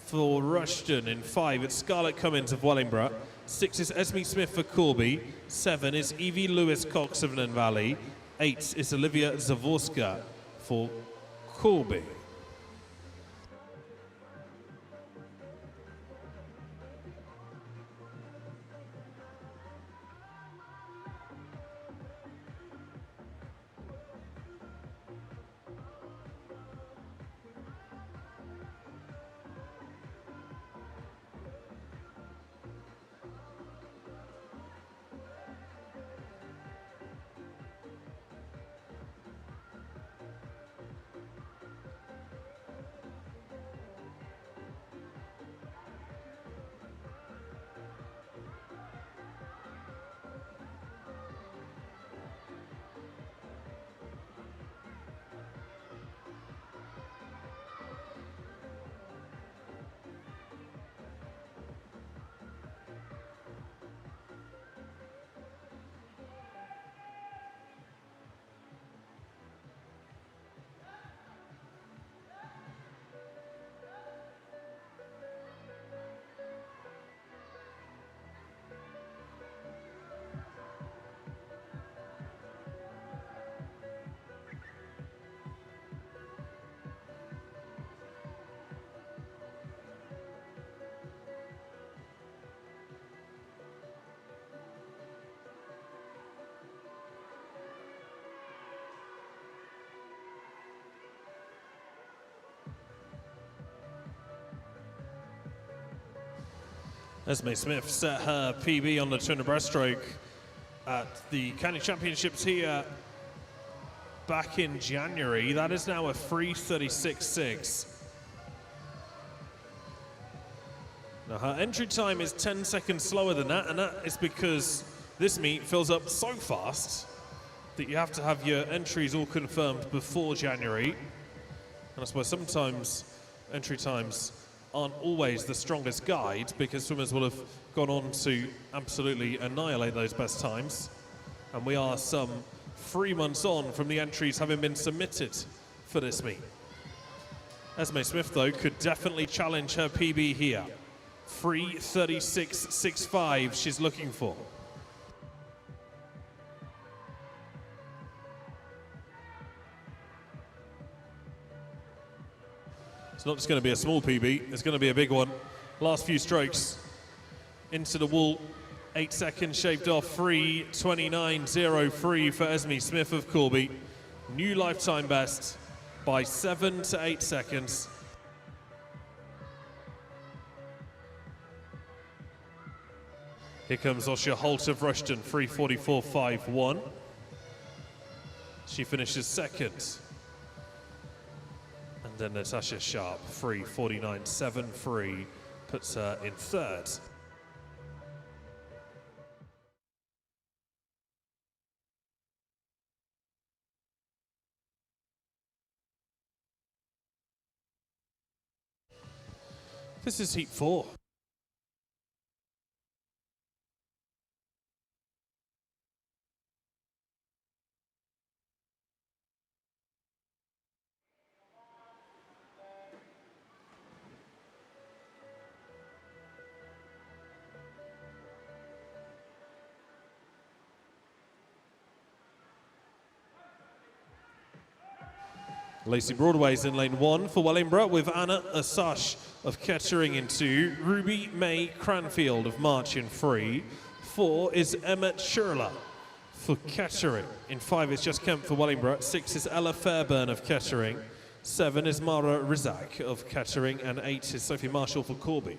for Rushden in 5. It's Scarlett Cummins of Wellingborough. 6 is Esme Smith for Corby. 7 is Evie Lewis Cox of Nen Valley. 8 is Olivia Zaworska for Corby. Esme Smith set her PB on the 200 breaststroke at the County Championships here back in January. That is now a 3:36.6. Now her entry time is 10 seconds slower than that, and that is because this meet fills up so fast that you have to have your entries all confirmed before January. And I suppose sometimes entry times aren't always the strongest guide because swimmers will have gone on to absolutely annihilate those best times. And we are some 3 months on from the entries having been submitted for this meet. Esme Smith, though, could definitely challenge her PB here. 3:36.65 she's looking for. It's not just going to be a small PB, it's going to be a big one. Last few strokes into the wall. 8 seconds shaved off. 3:29.03 for Esme Smith of Corby. New lifetime best by 7 to 8 seconds. Here comes Osher Holt of Rushton, 3:44.51. She finishes second. And then Natasha Sharp, 3:49.73, puts her in third. This is heat 4. Lacey Broadway's in lane 1 for Wellingborough, with Anna Asash of Kettering in 2, Ruby May Cranfield of March in 3, 4 is Emma Shirla for Kettering, in 5 is Just Kemp for Wellingborough, 6 is Ella Fairburn of Kettering, 7 is Mara Rizak of Kettering, and 8 is Sophie Marshall for Corby.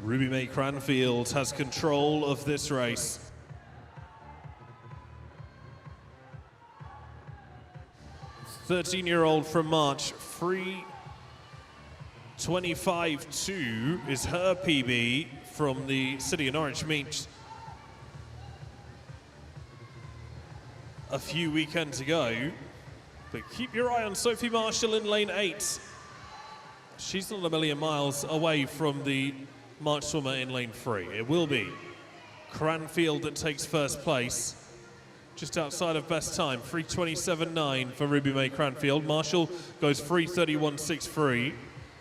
Ruby May Cranfield has control of this race. "13-year-old from March, 3:25.2 is her PB from the City of Norwich meet a few weekends ago. But keep your eye on Sophie Marshall in lane 8. She's not a million miles away from the March swimmer in lane 3. It will be Cranfield that takes first place, just outside of best time, 3:27.9 for Ruby May Cranfield. Marshall goes 3:31.63,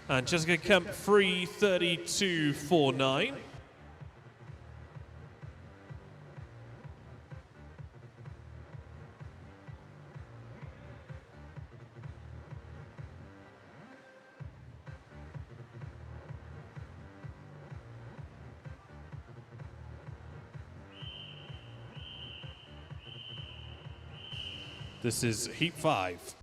and Jessica Kemp 3:32.49. This is heat 5.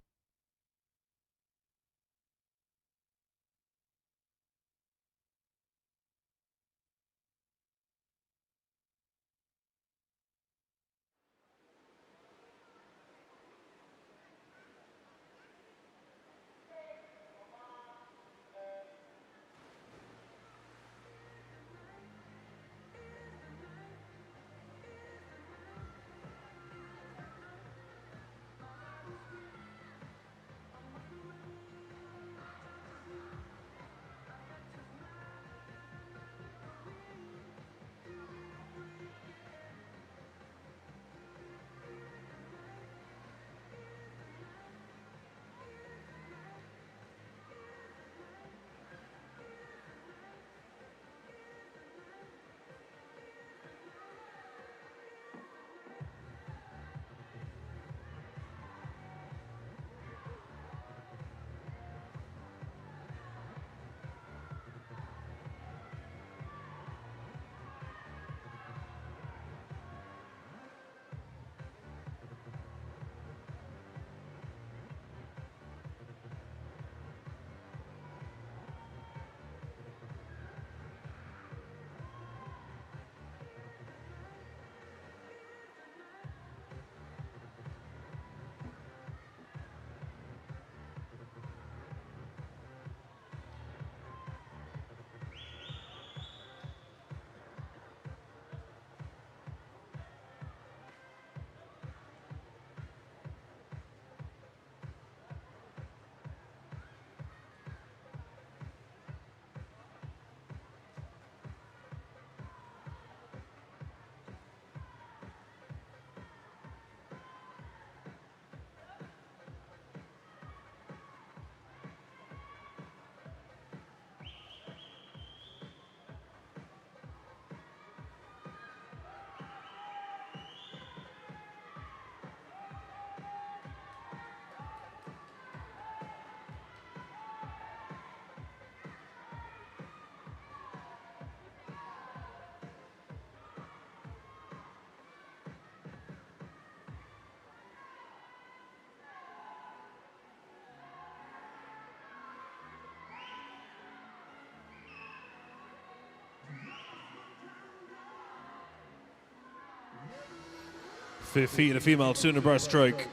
Fifth feet in a female 200 breaststroke.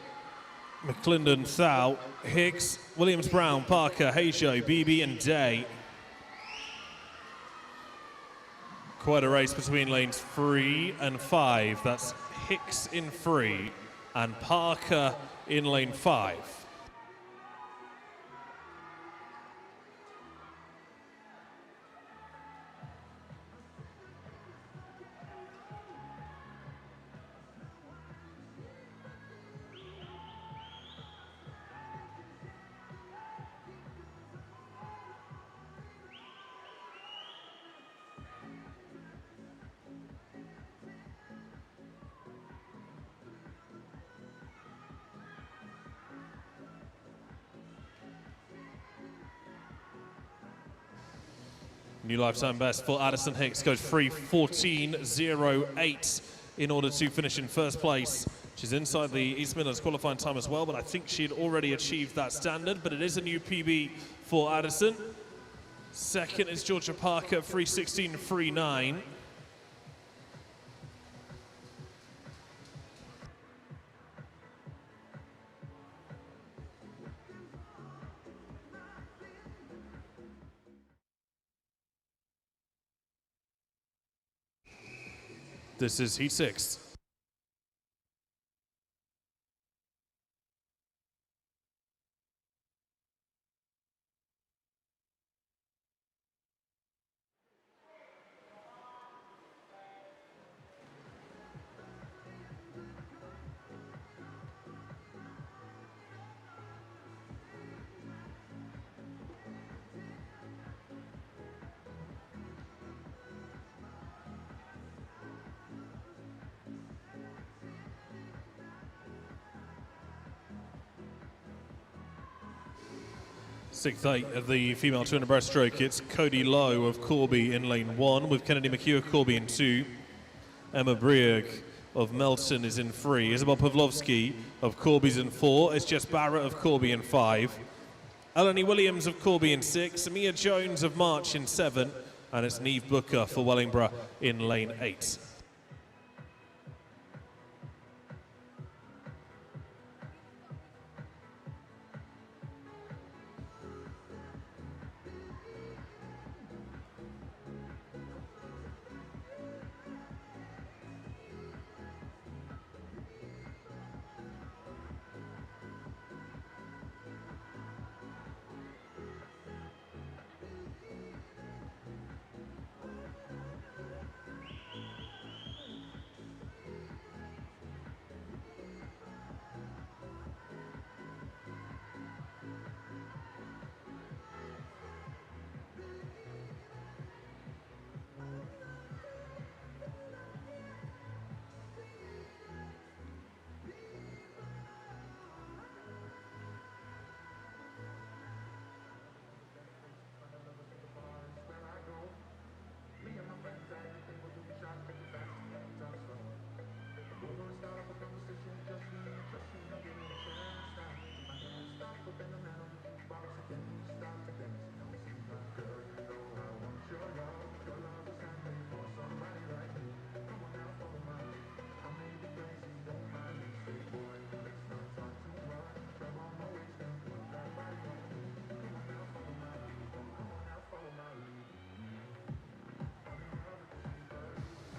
McClendon, Thau, Hicks, Williams, Brown, Parker, Hajo, BB and Day. Quite a race between lanes 3 and 5. That's Hicks in 3 and Parker in lane 5. New lifetime best for Addison Hicks goes 3:14.08 in order to finish in first place. She's inside the East Midlands qualifying time as well, but I think she had already achieved that standard, but it is a new PB for Addison. Second is Georgia Parker, 3:16.39. This is heat 6. Sixth eight of the female 200 breaststroke. It's Cody Lowe of Corby in lane 1 with Kennedy McHugh of Corby in 2. Emma Briag of Melton is in 3. Isabel Pavlovsky of Corby's in 4. It's Jess Barrett of Corby in 5. Eleni Williams of Corby in 6. Mia Jones of March in 7. And it's Neve Booker for Wellingborough in lane 8.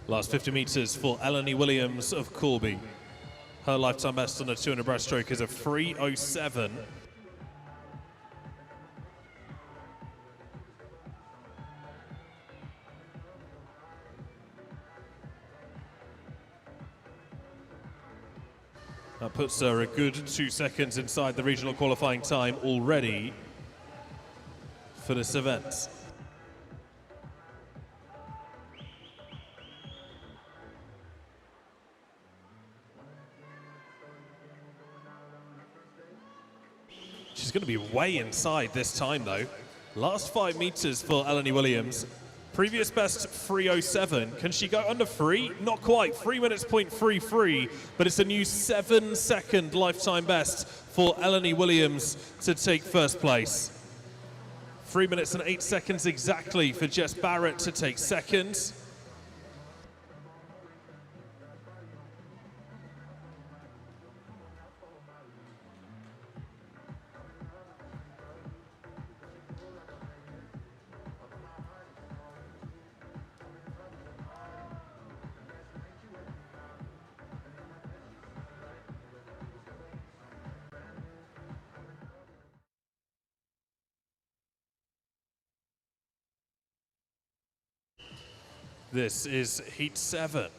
Last 50 metres for Eleni Williams of Corby. Her lifetime best on the 200 breaststroke is a 3:07. That puts her a good 2 seconds inside the regional qualifying time already for this event. She's going to be way inside this time though. Last 5 metres for Eleni Williams. Previous best 3:07. Can she go under 3? Not quite. 3 minutes .33, but it's a new 7-second lifetime best for Eleni Williams to take first place. 3 minutes and 8 seconds exactly for Jess Barrett to take second. This is Heat 7.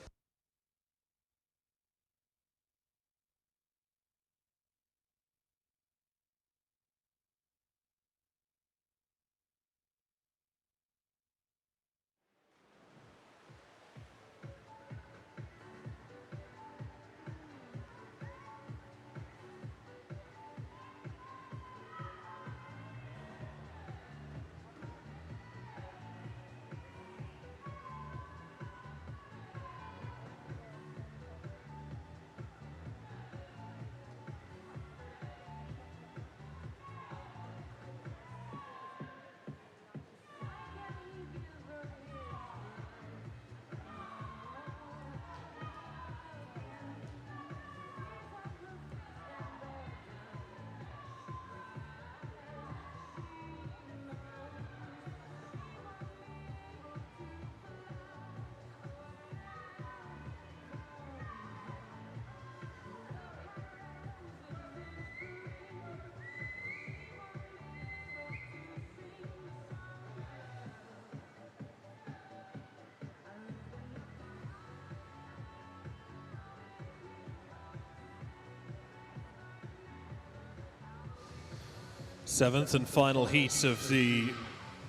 Seventh and final heat of the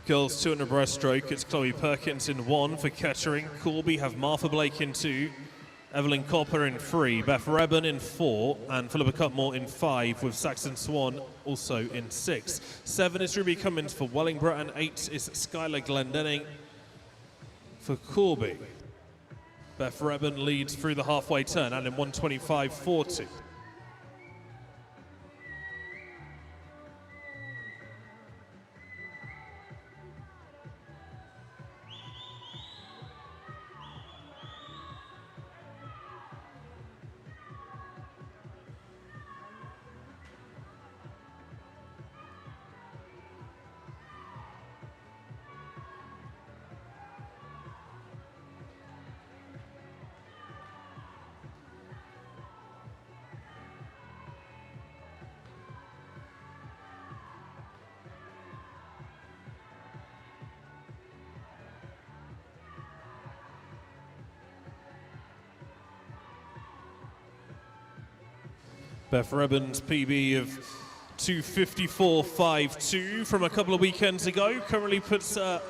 girls 200 breaststroke. It's Chloe Perkins in 1 for Kettering. Corby have Martha Blake in 2, Evelyn Copper in 3, Beth Rebben in 4, and Philippa Cutmore in 5, with Saxon Swan also in 6. 7 is Ruby Cummins for Wellingborough, and 8 is Skylar Glendenning for Corby. Beth Reben leads through the halfway turn and in 1:25.40. Beth Reben's PB of 2:54.52 from a couple of weekends ago currently puts her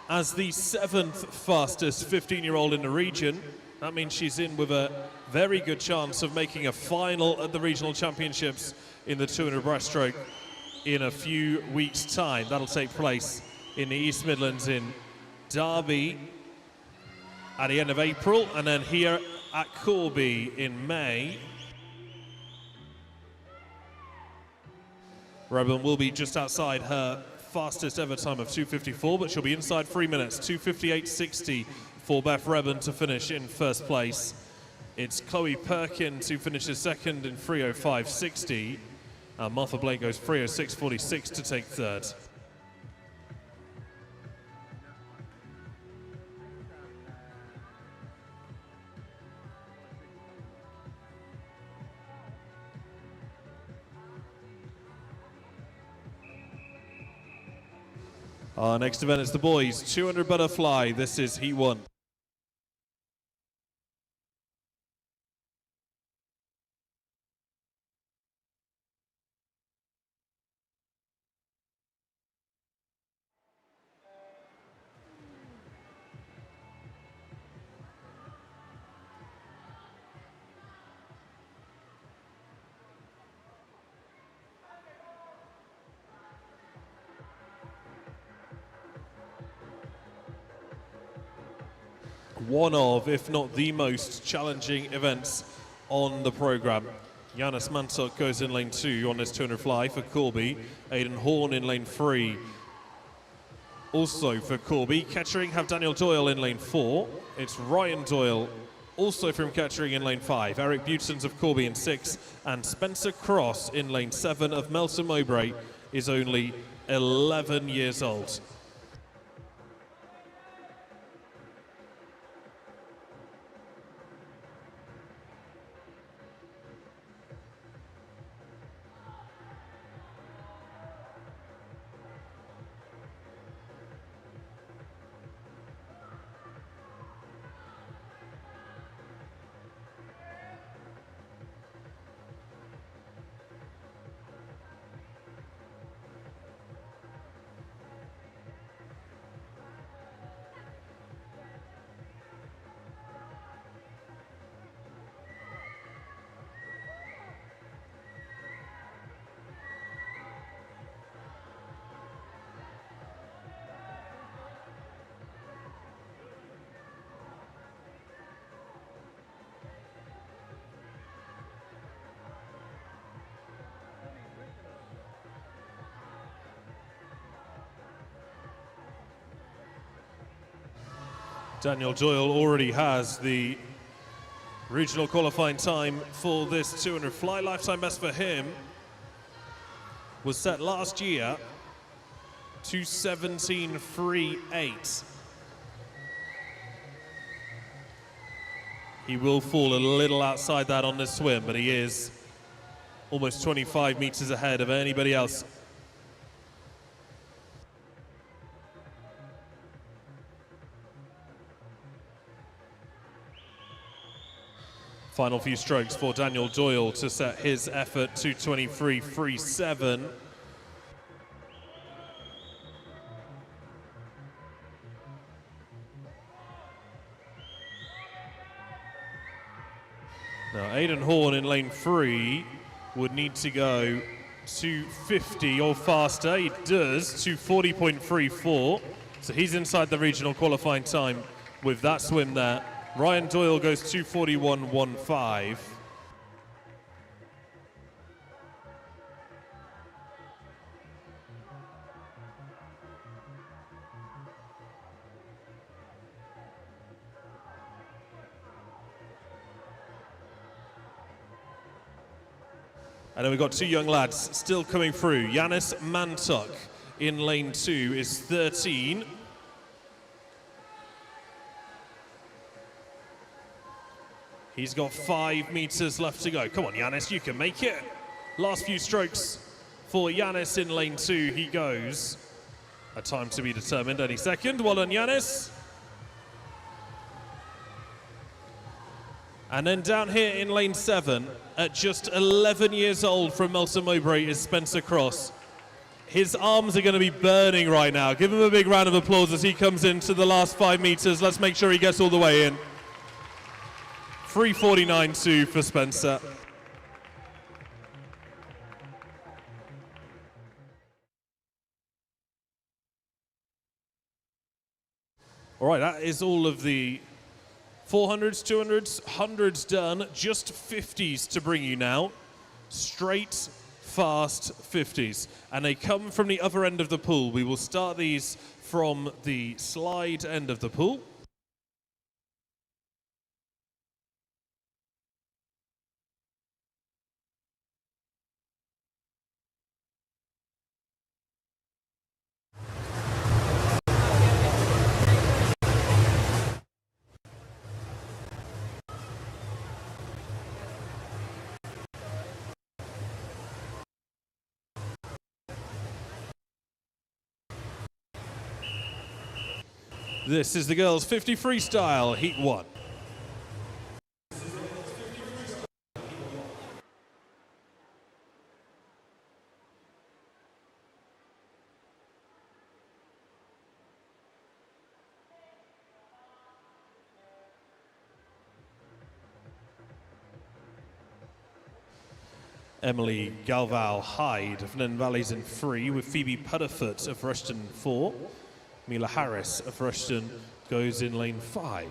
as the 7th fastest 15-year-old in the region. That means she's in with a very good chance of making a final at the regional championships in the 200 breaststroke in a few weeks' time. That'll take place in the East Midlands in Derby at the end of April, and then here at Corby in May. Reben will be just outside her fastest ever time of 2:54, but she'll be inside 3 minutes, 2:58.60 for Beth Reben to finish in first place. It's Chloe Perkins who finishes second in 3:05.60, and Martha Blake goes 3:06.46 to take third. Our next event is the boys 200 butterfly. This is Heat 1. One of, if not the most challenging events on the program. Giannis Mantok goes in lane 2 on this 200 fly for Corby. Aidan Horn in lane 3. Also for Corby. Kettering have Daniel Doyle in lane 4. It's Ryan Doyle also from Kettering in lane 5. Eric Butons of Corby in 6. And Spencer Cross in lane 7 of Melton Mowbray is only 11 years old. Daniel Doyle already has the regional qualifying time for this 200 fly. Lifetime best for him was set last year, 2:17.38. He will fall a little outside that on this swim, but he is almost 25 meters ahead of anybody else. Final few strokes for Daniel Doyle to set his effort to 23.37. Now Aidan Horn in lane 3 would need to go 2:50 or faster. He does, 2:40.34. So he's inside the regional qualifying time with that swim there. Ryan Doyle goes 241.15. And then we've got two young lads still coming through. Yanis Mantuk in lane 2 is 13. He's got 5 meters left to go. Come on, Yanis, you can make it. Last few strokes for Yanis in lane 2. He goes. A time to be determined any second. Well done, Yanis. And then down here in lane 7, at just 11 years old from Melton Mowbray, is Spencer Cross. His arms are going to be burning right now. Give him a big round of applause as he comes into the last 5 meters. Let's make sure he gets all the way in. 3:49.2 for Spencer. All right, that is all of the 400s, 200s, 100s done. Just 50s to bring you now. Straight, fast 50s. And they come from the other end of the pool. We will start these from the slide end of the pool. This is the girls' 50 freestyle, heat 1. Emily Galval Hyde of Nen Valleys in 3, with Phoebe Pudderfoot of Rushton 4. Mila Harris of Rushton goes in lane 5.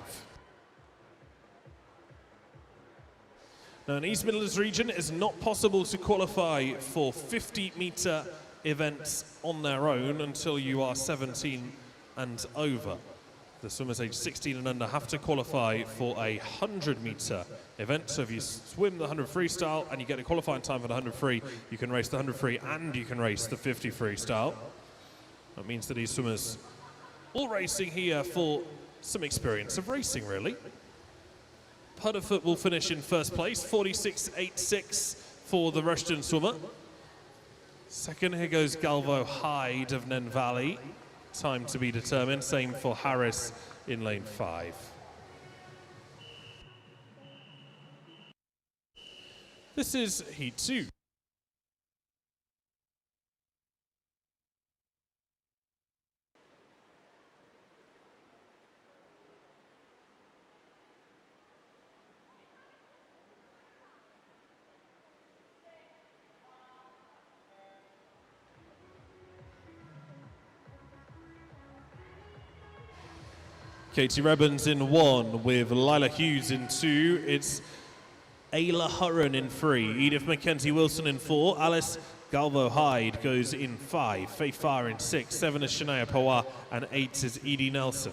Now in East Midlands region, it is not possible to qualify for 50-meter events on their own until you are 17 and over. The swimmers aged 16 and under have to qualify for a 100-meter event. So if you swim the 100 freestyle and you get a qualifying time for the 100 free, you can race the 100 free and you can race the 50 freestyle. That means that these swimmers all racing here for some experience of racing, really. Pudderfoot will finish in first place, 46.86 for the Rushton swimmer. Second, here goes Galvo Hyde of Nen Valley. Time to be determined. Same for Harris in lane 5. This is heat 2. Katie Rebbins in 1 with Lila Hughes in 2. It's Ayla Hurren in 3. Edith Mackenzie Wilson in 4. Alice Galvo Hyde goes in 5. Faye Farr in 6. 7 is Shania Pawar and 8 is Edie Nelson.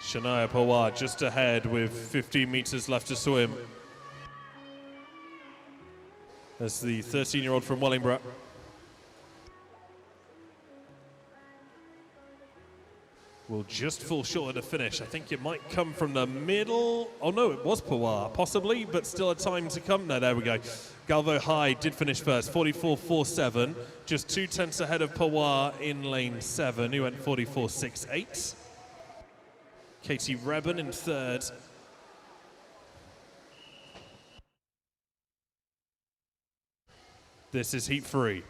Shania Pawar just ahead with 15 meters left to swim. That's the 13-year-old from Wellingborough. Will just fall short of the finish. I think it might come from the middle. Oh no, it was Pawar, possibly, but still a time to come there. There we go. Galvo Hyde did finish first, 44.47. Just 2 tenths ahead of Pawar in lane 7, who went 44.68. Katie Rebben in 3rd. This is heat 3.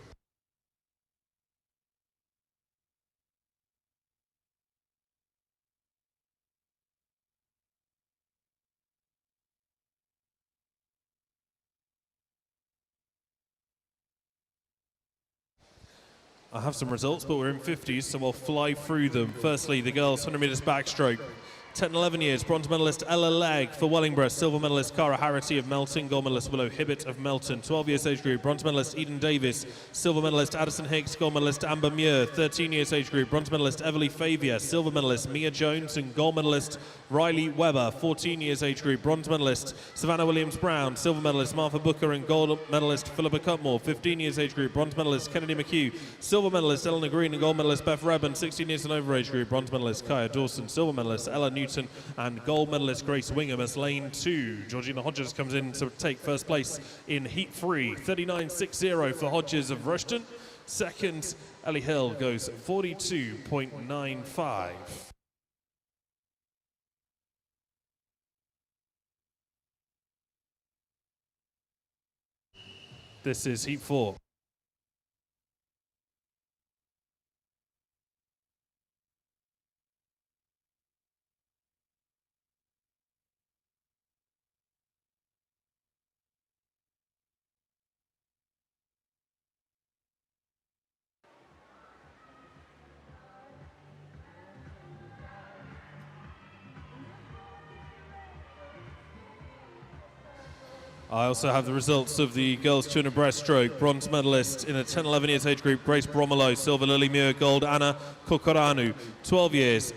I have some results, but we're in 50s, so we'll fly through them. Firstly, the girls 100 meters backstroke. 10 and 11 years, bronze medalist Ella Legg for Wellingborough, silver medalist Cara Harity of Melton, gold medalist Willow Hibbett of Melton. 12 years age group, bronze medalist Eden Davis, silver medalist Addison Hicks, gold medalist Amber Muir. 13 years age group, bronze medalist Everly Favia, silver medalist Mia Jones and gold medalist Riley Webber. 14 years age group, bronze medalist Savannah Williams-Brown, silver medalist Martha Booker and gold medalist Philippa Cutmore. 15 years age group, bronze medalist Kennedy McHugh, silver medalist Eleanor Green and gold medalist Beth Reben. 16 years and over age group, bronze medalist Kaya Dawson, silver medalist Ella Newton and gold medalist Grace Wingham as lane 2. Georgina Hodges comes in to take first place in heat 3. 39.60 for Hodges of Rushton. Second, Ellie Hill goes 42.95. This is heat 4. I also have the results of the girls 200 breaststroke. Bronze medalist in a 10-11 years age group, Grace Bromelo. Silver, Lily Muir. Gold, Anna Kokoranu. 12 years,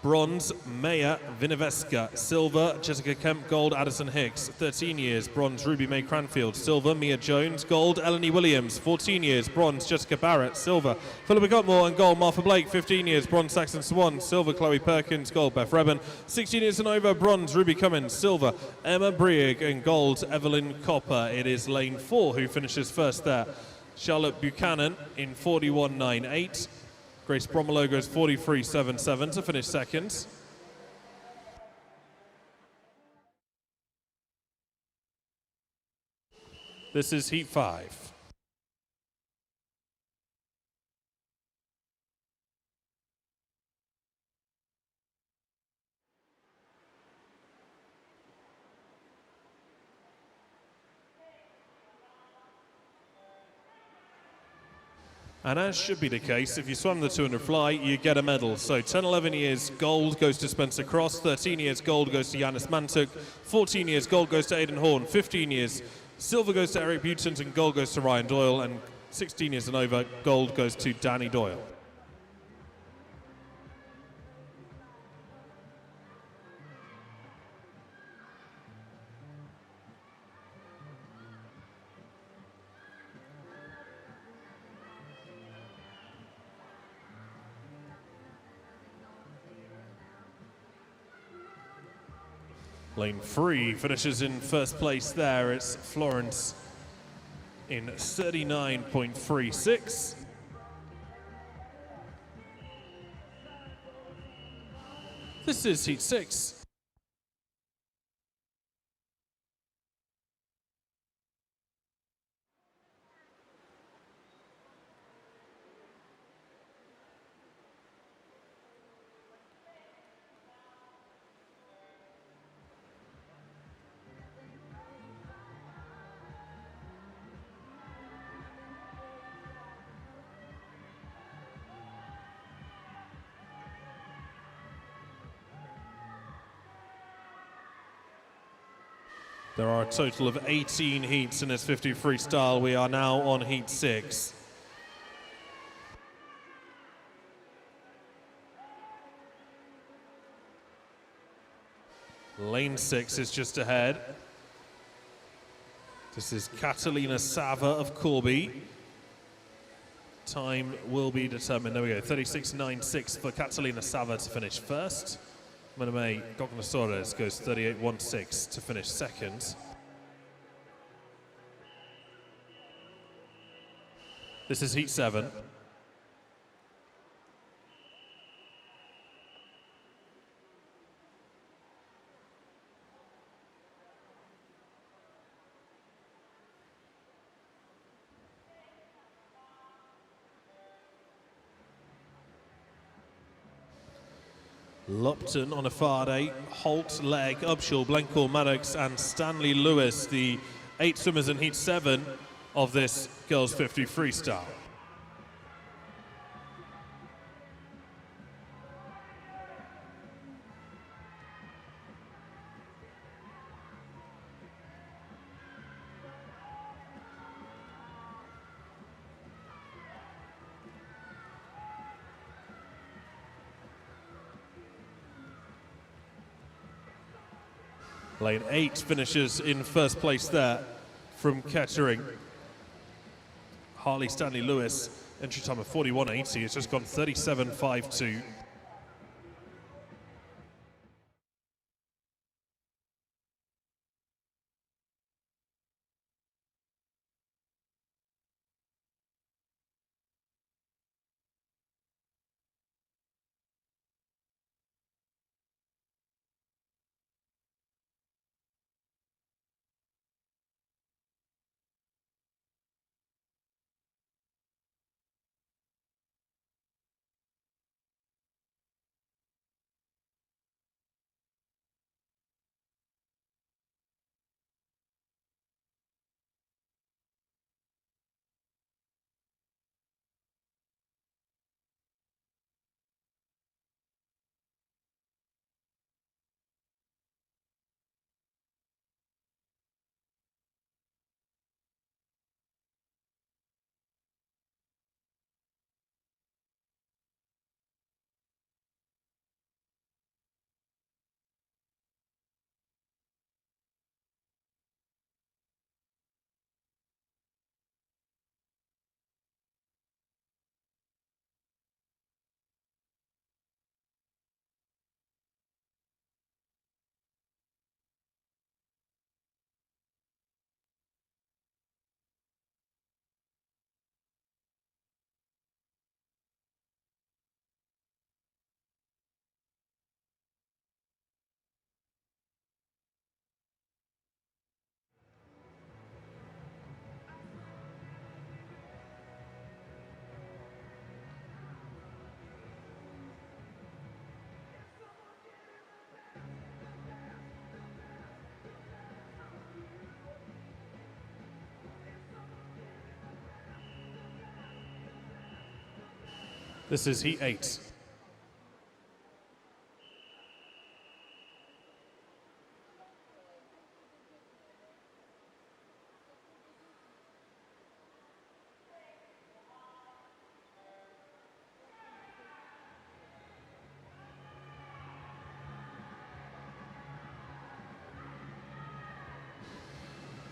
bronze, Maya Vinaveska. Silver, Jessica Kemp. Gold, Addison Hicks. 13 years, bronze, Ruby May Cranfield. Silver, Mia Jones. Gold, Eleni Williams. 14 years, bronze, Jessica Barrett. Silver, Philippa Cutmore. And gold, Martha Blake. 15 years, bronze, Saxon Swan. Silver, Chloe Perkins. Gold, Beth Reben. 16 years and over, bronze, Ruby Cummins. Silver, Emma Brieg. And gold, Evelyn Copper. It is lane 4 who finishes first there. Charlotte Buchanan in 41.98. Grace Bromelo goes 43.77 to finish second. This is heat 5. And as should be the case, if you swam the 200 fly, you get a medal. So 10, 11 years, gold goes to Spencer Cross. 13 years, gold goes to Yanis Mantuk. 14 years, gold goes to Aidan Horn. 15 years, silver goes to Eric Butent and gold goes to Ryan Doyle. And 16 years and over, gold goes to Danny Doyle. Lane 3 finishes in first place there. It's Florence in 39.36. This is heat 6. There are a total of 18 heats in this 50 freestyle. We are now on heat 6. Lane 6 is just ahead. This is Catalina Sava of Corby. Time will be determined. There we go, 36.96 for Catalina Sava to finish first. Maname Gognosores goes 38.16 to finish second. This is heat 7. Lupton on a Farday, Holt, Legg, Upshaw, Blencourt, Maddox and Stanley Lewis, the 8 swimmers in heat 7 of this girls 50 freestyle. Lane 8 finishes in first place there from Kettering. Harley Stanley Lewis, entry time of 41.80. It's just gone 37.52. This is Heat 8.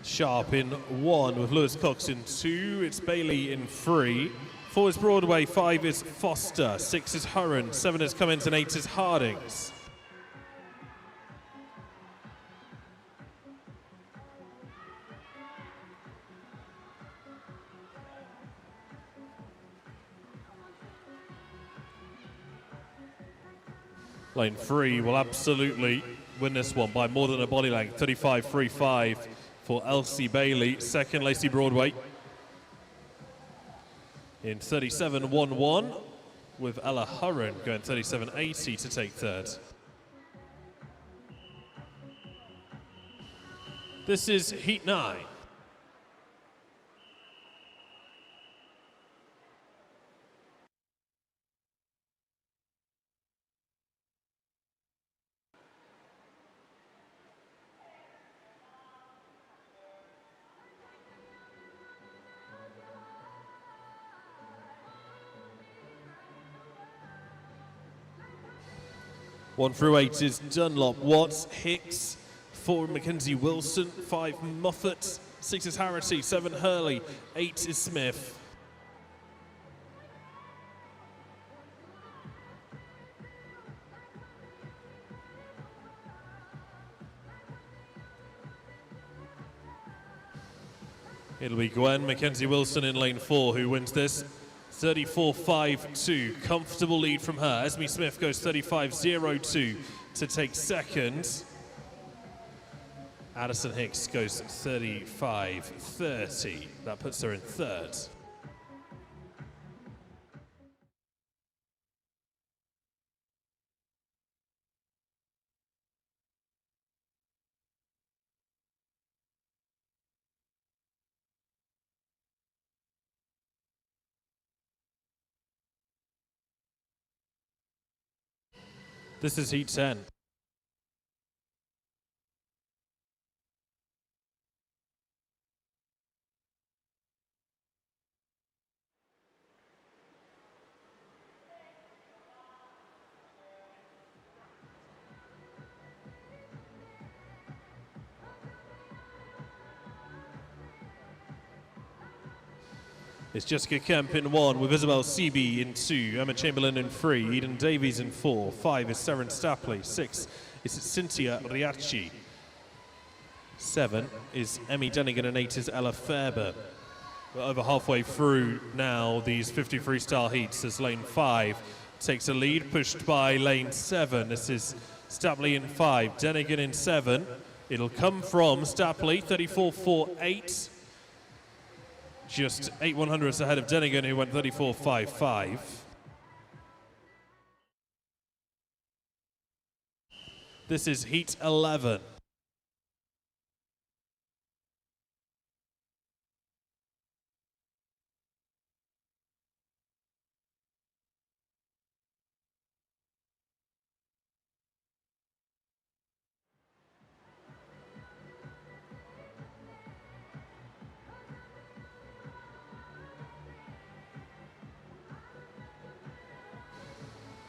Sharp in 1 with Lewis Cox in 2. It's Bailey in 3. 4 is Broadway, 5 is Foster, 6 is Hurren, 7 is Cummins, and 8 is Hardings. Lane 3 will absolutely win this one by more than a body length, 35.35 for Elsie Bailey. Second, Lacey Broadway in 37.11 with Ella Hurren going 37.80 to take third. This is Heat 9. One through 8 is Dunlop, Watts, Hicks. 4 Mackenzie Wilson, 5 Moffat, 6 is Harrity, 7 Hurley, 8 is Smith. It'll be Gwen Mackenzie Wilson in lane 4 who wins this. 34.52, comfortable lead from her. Esme Smith goes 35.02 to take second. Addison Hicks goes 35.30. That puts her in third. This is Heat 10. It's Jessica Kemp in 1 with Isabel Seaby in 2, Emma Chamberlain in 3, Eden Davies in 4, 5 is Seren Stapley, 6 is Cynthia Riachi, 7 is Emmy Dunnigan, and 8 is Ella Fairbairn. We're over halfway through now these 50 freestyle heats as lane 5 takes a lead, pushed by lane 7. This is Stapley in 5, Dunnigan in 7. It'll come from Stapley, 34.48. Just 8 100ths ahead of Dunnigan, who went 34.55. This is heat 11.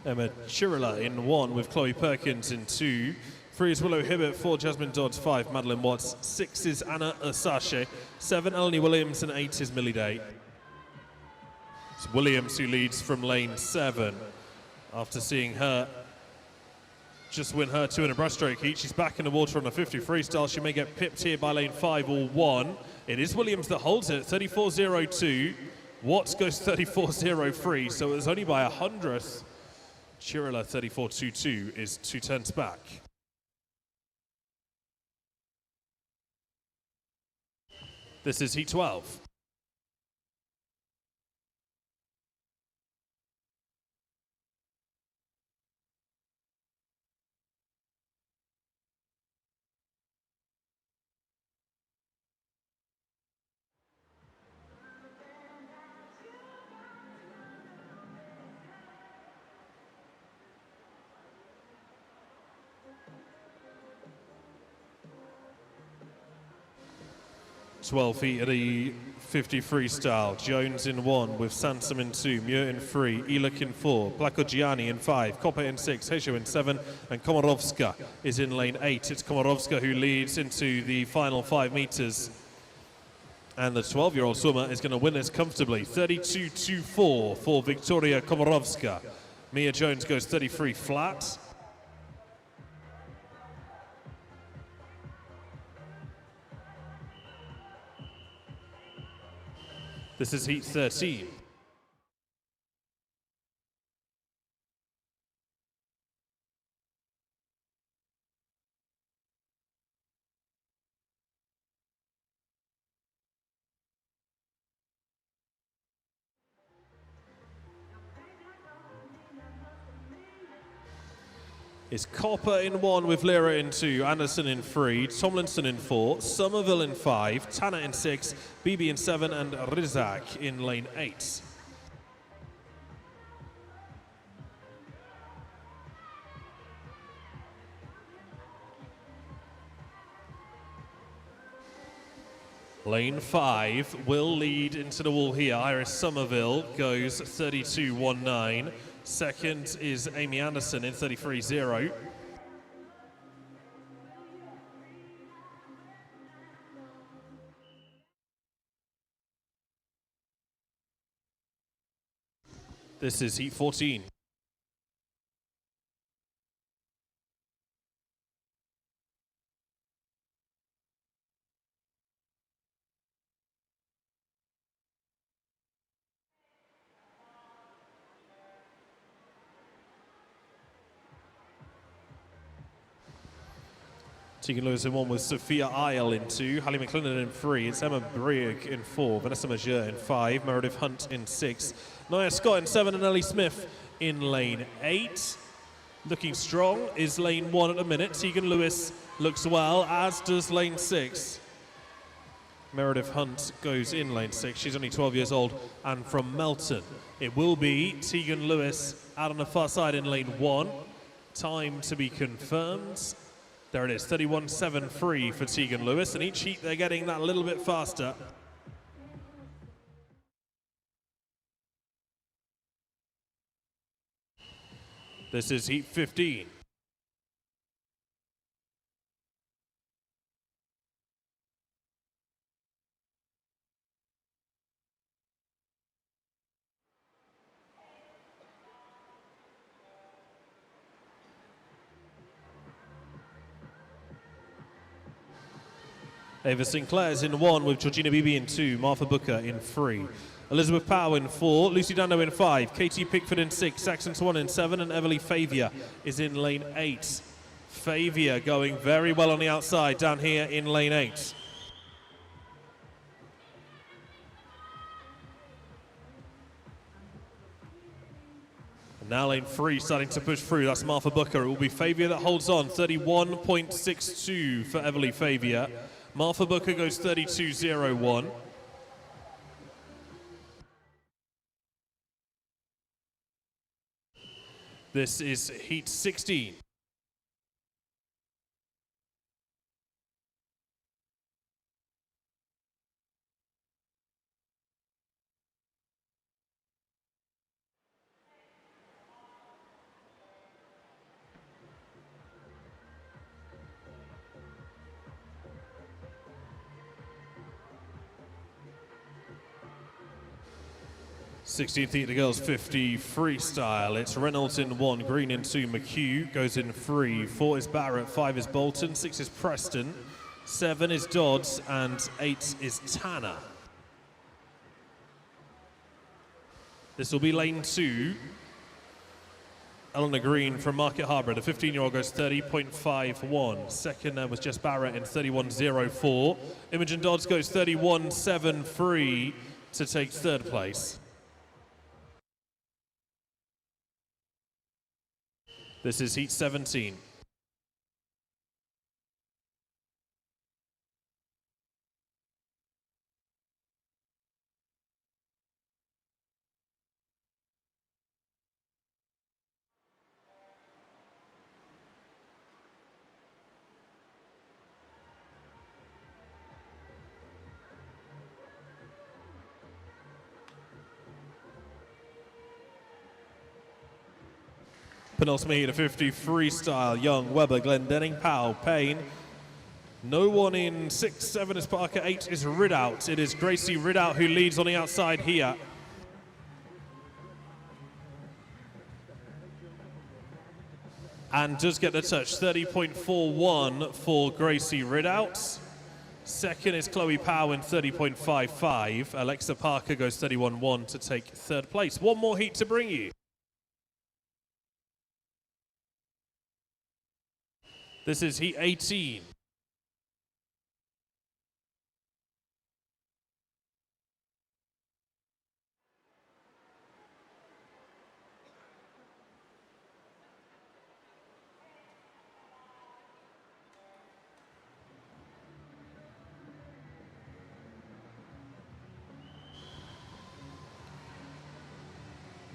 Emma Chirilla in 1 with Chloe Perkins in 2. 3 is Willow Hibbert, 4 Jasmine Dodds, 5 Madeline Watts, 6 is Anna Asashe, 7 Eleni Williams, and 8 is Millie Day. It's Williams who leads from lane 7. After seeing her just win her 2 in a breaststroke heat, she's back in the water on a 50 freestyle. She may get pipped here by lane 5 or 1. It is Williams that holds it, 34.02. Watts goes 34.03, so it was only by 100th. Chirilla 34.22 is 2 turns back. This is heat 12. Twelve feet at the 50 freestyle. Jones in 1 with Sansom in 2, Muir in 3, Eluk in 4, Plakogiani in 5, Kopa in 6, Hesho in 7, and Komarovska is in lane 8. It's Komarovska who leads into the final 5 meters. And the 12-year-old swimmer is going to win this comfortably. 32.24 for Victoria Komarovska. Mia Jones goes 33 flat. This is heat 13. It's Copper in 1 with Lira in 2, Anderson in 3, Tomlinson in 4, Somerville in 5, Tanner in 6, Bibi in 7, and Rizak in lane 8. Lane 5 will lead into the wall here. Iris Somerville goes 32.19. Second is Amy Anderson in 33.0. This is heat 14. Tegan Lewis in 1 with Sophia Isle in 2, Hallie McClendon in 3, it's Emma Brieg in 4, Vanessa Majeur in 5, Meredith Hunt in 6, Naya Scott in 7, and Ellie Smith in lane 8. Looking strong is lane 1 at the minute. Tegan Lewis looks well, as does lane 6. Meredith Hunt goes in lane 6. She's only 12 years old and from Melton. It will be Tegan Lewis out on the far side in lane 1. Time to be confirmed. There it is, 31.73 for Tegan Lewis, and each heat they're getting that a little bit faster. This is heat 15. Ava Sinclair's in 1 with Georgina Beebe in 2, Martha Booker in 3. Elizabeth Power in 4, Lucy Dando in 5, Katie Pickford in 6, Saxon Swan in 7, and Everly Favia is in lane 8. Favia going very well on the outside down here in lane 8. And now lane 3 starting to push through. That's Martha Booker. It will be Favia that holds on. 31.62 for Everly Favia. Martha Booker goes 32.01. This is heat 16. Sixteenth heat, the girls 50 freestyle. It's Reynolds in 1, Green in 2, McHugh goes in 3. 4 is Barrett, 5 is Bolton, 6 is Preston, 7 is Dodds, and 8 is Tanner. This will be lane 2. Eleanor Green from Market Harbour, the 15-year-old goes 30.51. Second was Jess Barrett in 31.04. Imogen Dodds goes 31.73 to take third place. This is heat 17. Penultimate heat of 50 freestyle. Young, Weber, Glendenning, Powell, Payne. No one in 6, 7 is Parker, 8 is Ridout. It is Gracie Ridout who leads on the outside here. And does get the touch, 30.41 for Gracie Ridout. Second is Chloe Powell in 30.55. Alexa Parker goes 31.1 to take third place. One more heat to bring you. This is heat 18.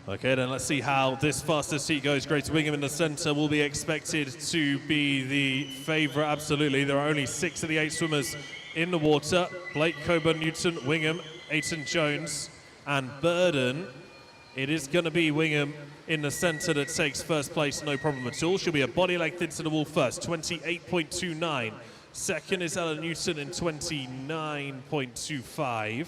Okay, then let's see how this fastest heat goes. Grace Wingham in the center will be expected to be the favorite, absolutely. There are only 6 of the 8 swimmers in the water. Blake, Coburn, Newton, Wingham, Aiton Jones, and Burden. It is going to be Wingham in the center that takes first place, no problem at all. She'll be a body length into the wall first, 28.29. Second is Ella Newton in 29.25.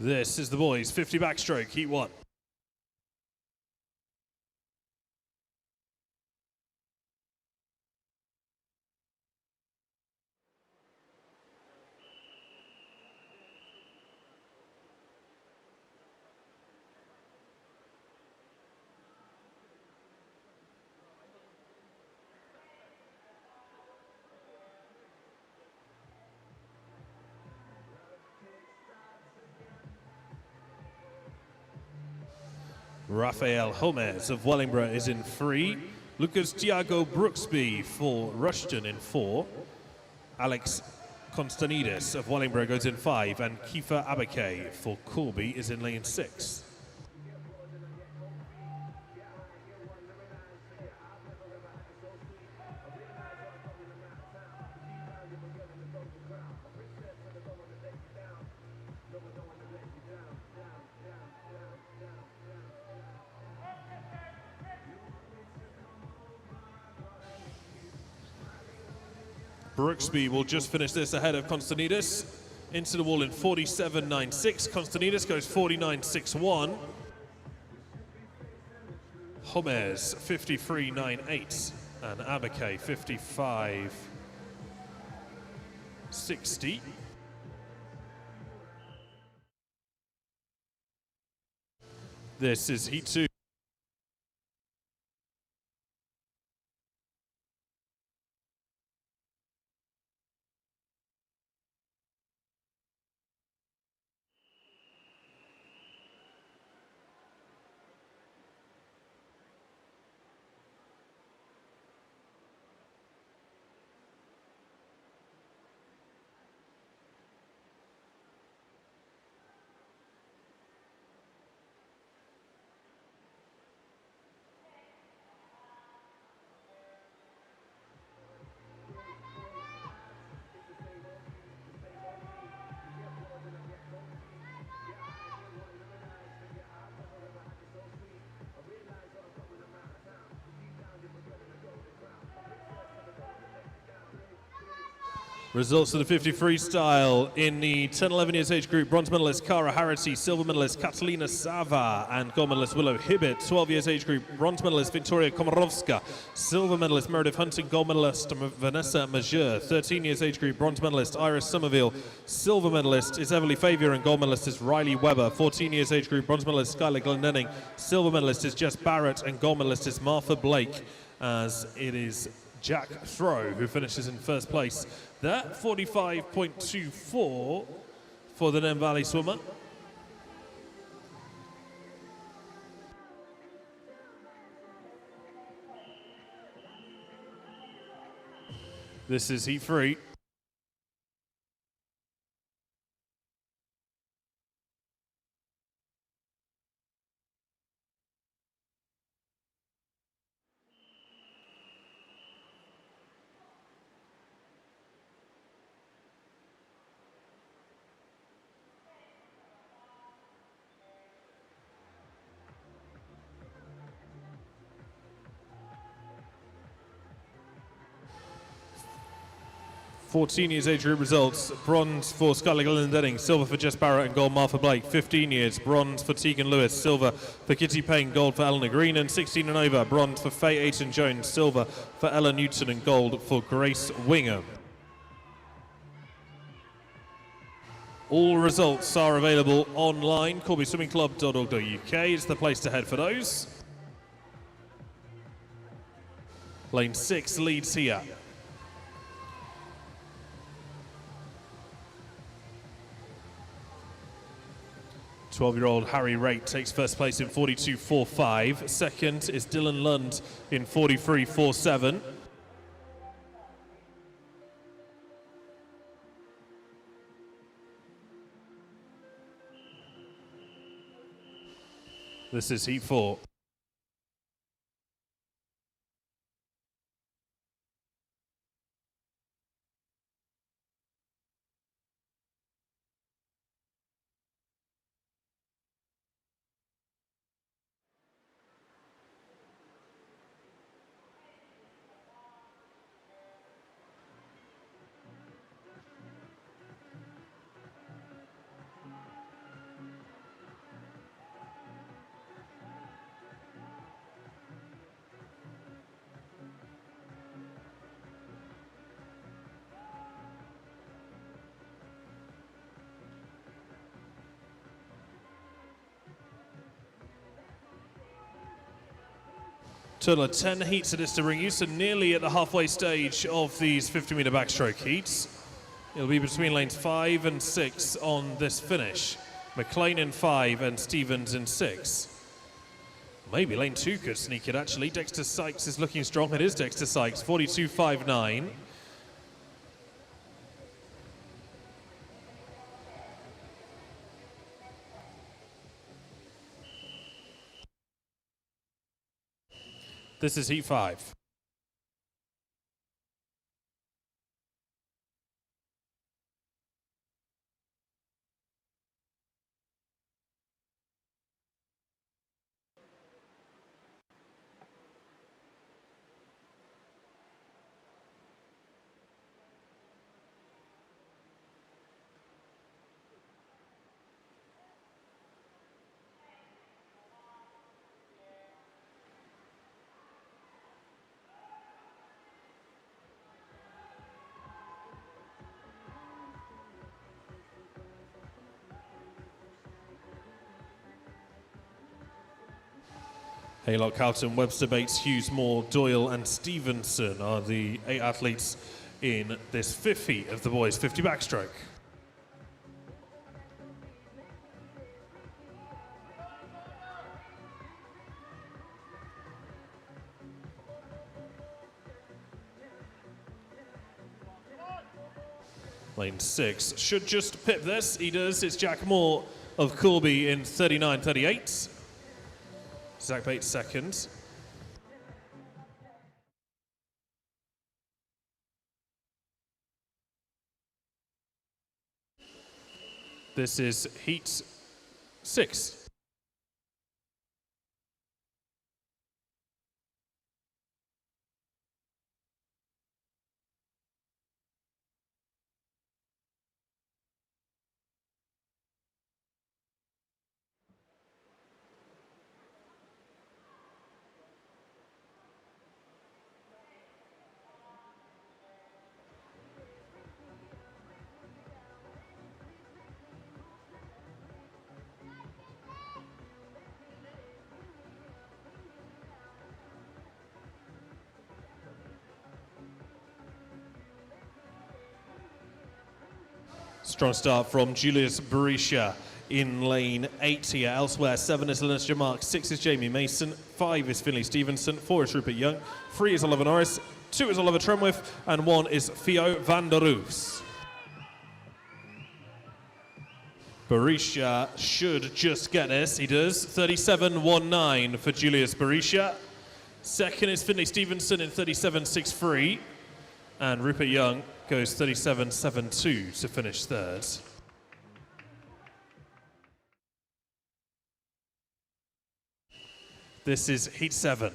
This is the boys 50 backstroke, heat 1. Rafael Gomez of Wellingborough is in 3. Lucas Tiago Brooksby for Rushton in 4. Alex Constantidis of Wellingborough goes in 5. And Kiefer Abake for Corby is in lane 6. Brooksby will just finish this ahead of Constantidis. Into the wall in 47.96. Constantidis goes 49.61. Gomez 53.98. And Abake 55.60. This is heat 2. Results of the 50 freestyle in the 10-11 years age group: bronze medalist Cara Harity, silver medalist Catalina Sava, and gold medalist Willow Hibbett. 12 years age group: bronze medalist Victoria Komorowska, silver medalist Meredith Hunting, gold medalist Vanessa Majeur. 13 years age group: bronze medalist Iris Somerville, silver medalist is Everly Favier, and gold medalist is Riley Webber. 14 years age group: bronze medalist Skylar Glendenning, silver medalist is Jess Barrett, and gold medalist is Martha Blake, as it is Jack Throw who finishes in first place. That 45.24 for the Nem Valley swimmer. This is heat 3. Fourteen years age group results: bronze for Skylar Glendenning, silver for Jess Barrett, and gold Martha Blake. 15 years, bronze for Tegan Lewis, silver for Kitty Payne, gold for Eleanor Green, and 16 and over, bronze for Faye Ayton Jones, silver for Ella Newton, and gold for Grace Wingham. All results are available online, corbyswimmingclub.org.uk is the place to head for those. Lane 6 leads here. 12-year-old Harry Raitt takes first place in 42.45. Second is Dylan Lund in 43.47. This is heat 4. Total of 10 heats it is to bring you, so nearly at the halfway stage of these 50-meter backstroke heats. It'll be between lanes 5 and 6 on this finish. McLean in 5 and Stevens in 6. Maybe lane 2 could sneak it actually. Dexter Sykes is looking strong. It is Dexter Sykes, 42.59. This is heat 5. Haylock, Houghton, Webster, Bates, Hughes, Moore, Doyle and Stevenson are the 8 athletes in this 5th heat of the boys 50 backstroke. Lane 6 should just pip this. He does. It's Jack Moore of Corby in 39.38. Zach Bates second. This is heat 6. Strong start from Julius Berisha in lane 8 here. Elsewhere, 7 is Linus Jamark, 6 is Jamie Mason, 5 is Finley Stevenson, 4 is Rupert Young, 3 is Oliver Norris, 2 is Oliver Tremwith, and 1 is Theo van der Roos. Berisha should just get this. He does. 37.19 for Julius Berisha. Second is Finley Stevenson in 37.63. And Rupert Young goes 37.72 to finish third. This is heat 7.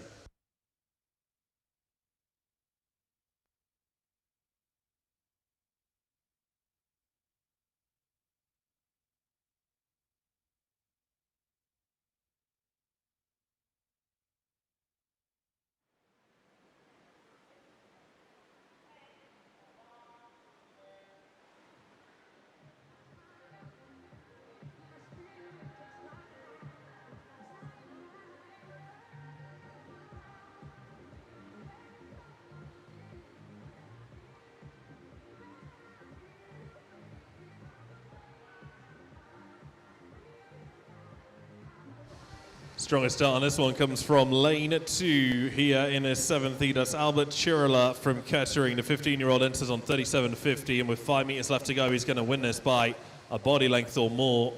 Strongest start on this one comes from lane 2 here in his 7th heat. That's Albert Chirala from Kettering. The 15-year-old enters on 37.50, and with 5 meters left to go, he's going to win this by a body length or more.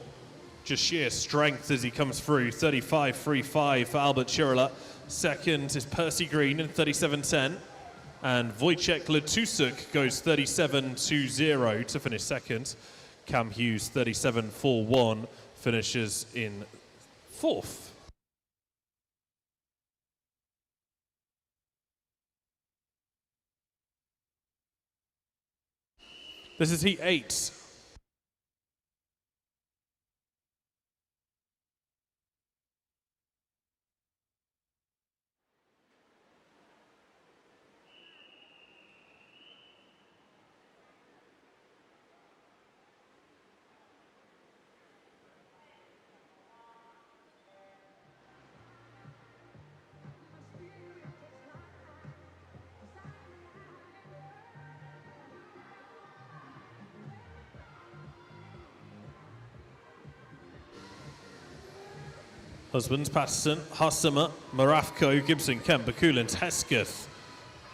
Just sheer strength as he comes through. 35.35 for Albert Chirala. Second is Percy Green in 37.10. And Wojciech Letusuk goes 37.20 to finish second. Cam Hughes, 37.41, finishes in 4th. This is heat 8. Husbands, Patterson, Hussama, Marafko, Gibson, Kemp, Bakulin, Hesketh.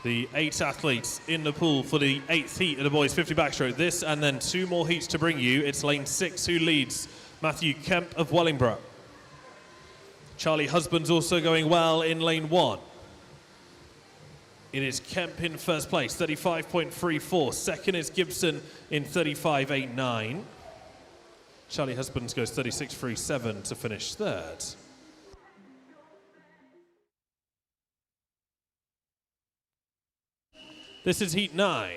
The 8 athletes in the pool for the 8th heat of the boys 50 backstroke. This and then 2 more heats to bring you. It's lane 6 who leads, Matthew Kemp of Wellingborough. Charlie Husbands also going well in lane 1. It is Kemp in first place, 35.34. Second is Gibson in 35.89. Charlie Husbands goes 36.37 to finish third. This is heat 9.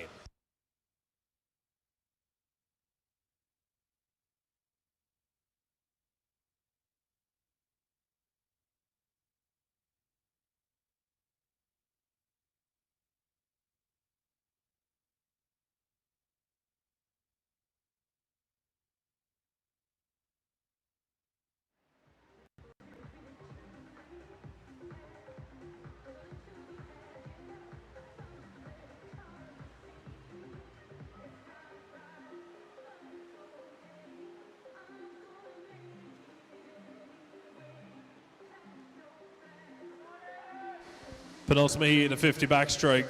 Penultimate heat in the 50 backstroke.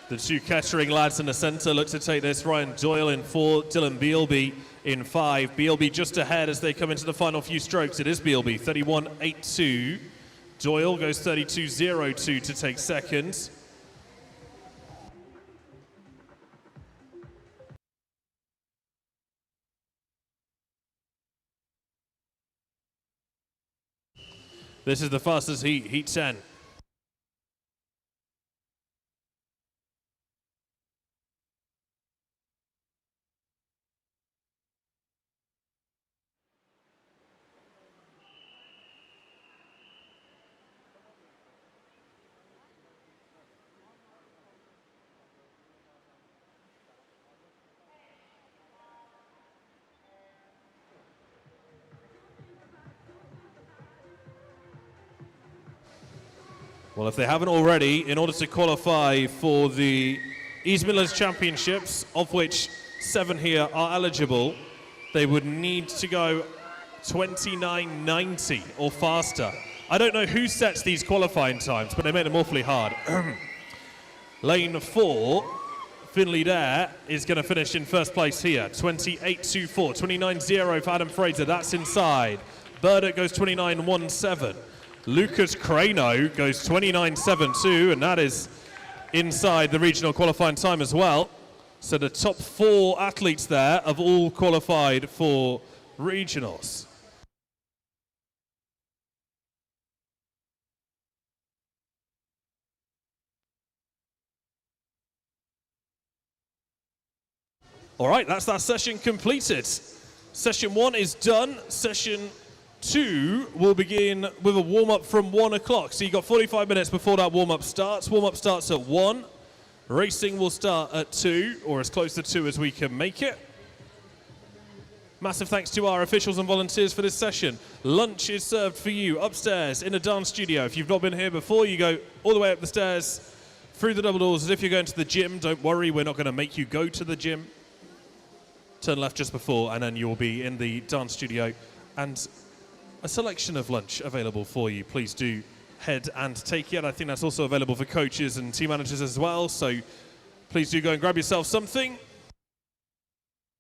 The 2 Kettering lads in the centre look to take this. Ryan Doyle in 4, Dylan Bealby in 5. Bealby just ahead as they come into the final few strokes. It is Bealby, 31.82. Doyle goes 32.02 to take second. This is the fastest heat, heat 10. Well, if they haven't already, in order to qualify for the East Midlands Championships, of which 7 here are eligible, they would need to go 29.90 or faster. I don't know who sets these qualifying times, but they make them awfully hard. Lane 4, Finley Dare is going to finish in first place here. 28.24, 29.0 for Adam Fraser, that's inside. Burdett goes 29.17. Lucas Crano goes 29.72, and that is inside the regional qualifying time as well. So the top 4 athletes there have all qualified for regionals. All right, that's that session completed. Session 1 is done. Session 2 will begin with a warm-up from 1 o'clock. So you've got 45 minutes before that warm-up starts. Warm-up starts at 1. Racing will start at 2, or as close to 2 as we can make it. Massive thanks to our officials and volunteers for this session. Lunch is served for you upstairs in the dance studio. If you've not been here before, you go all the way up the stairs, through the double doors as if you're going to the gym. Don't worry, we're not going to make you go to the gym. Turn left just before, and then you'll be in the dance studio. And a selection of lunch available for you. Please do head and take it. I think that's also available for coaches and team managers as well. So please do go and grab yourself something.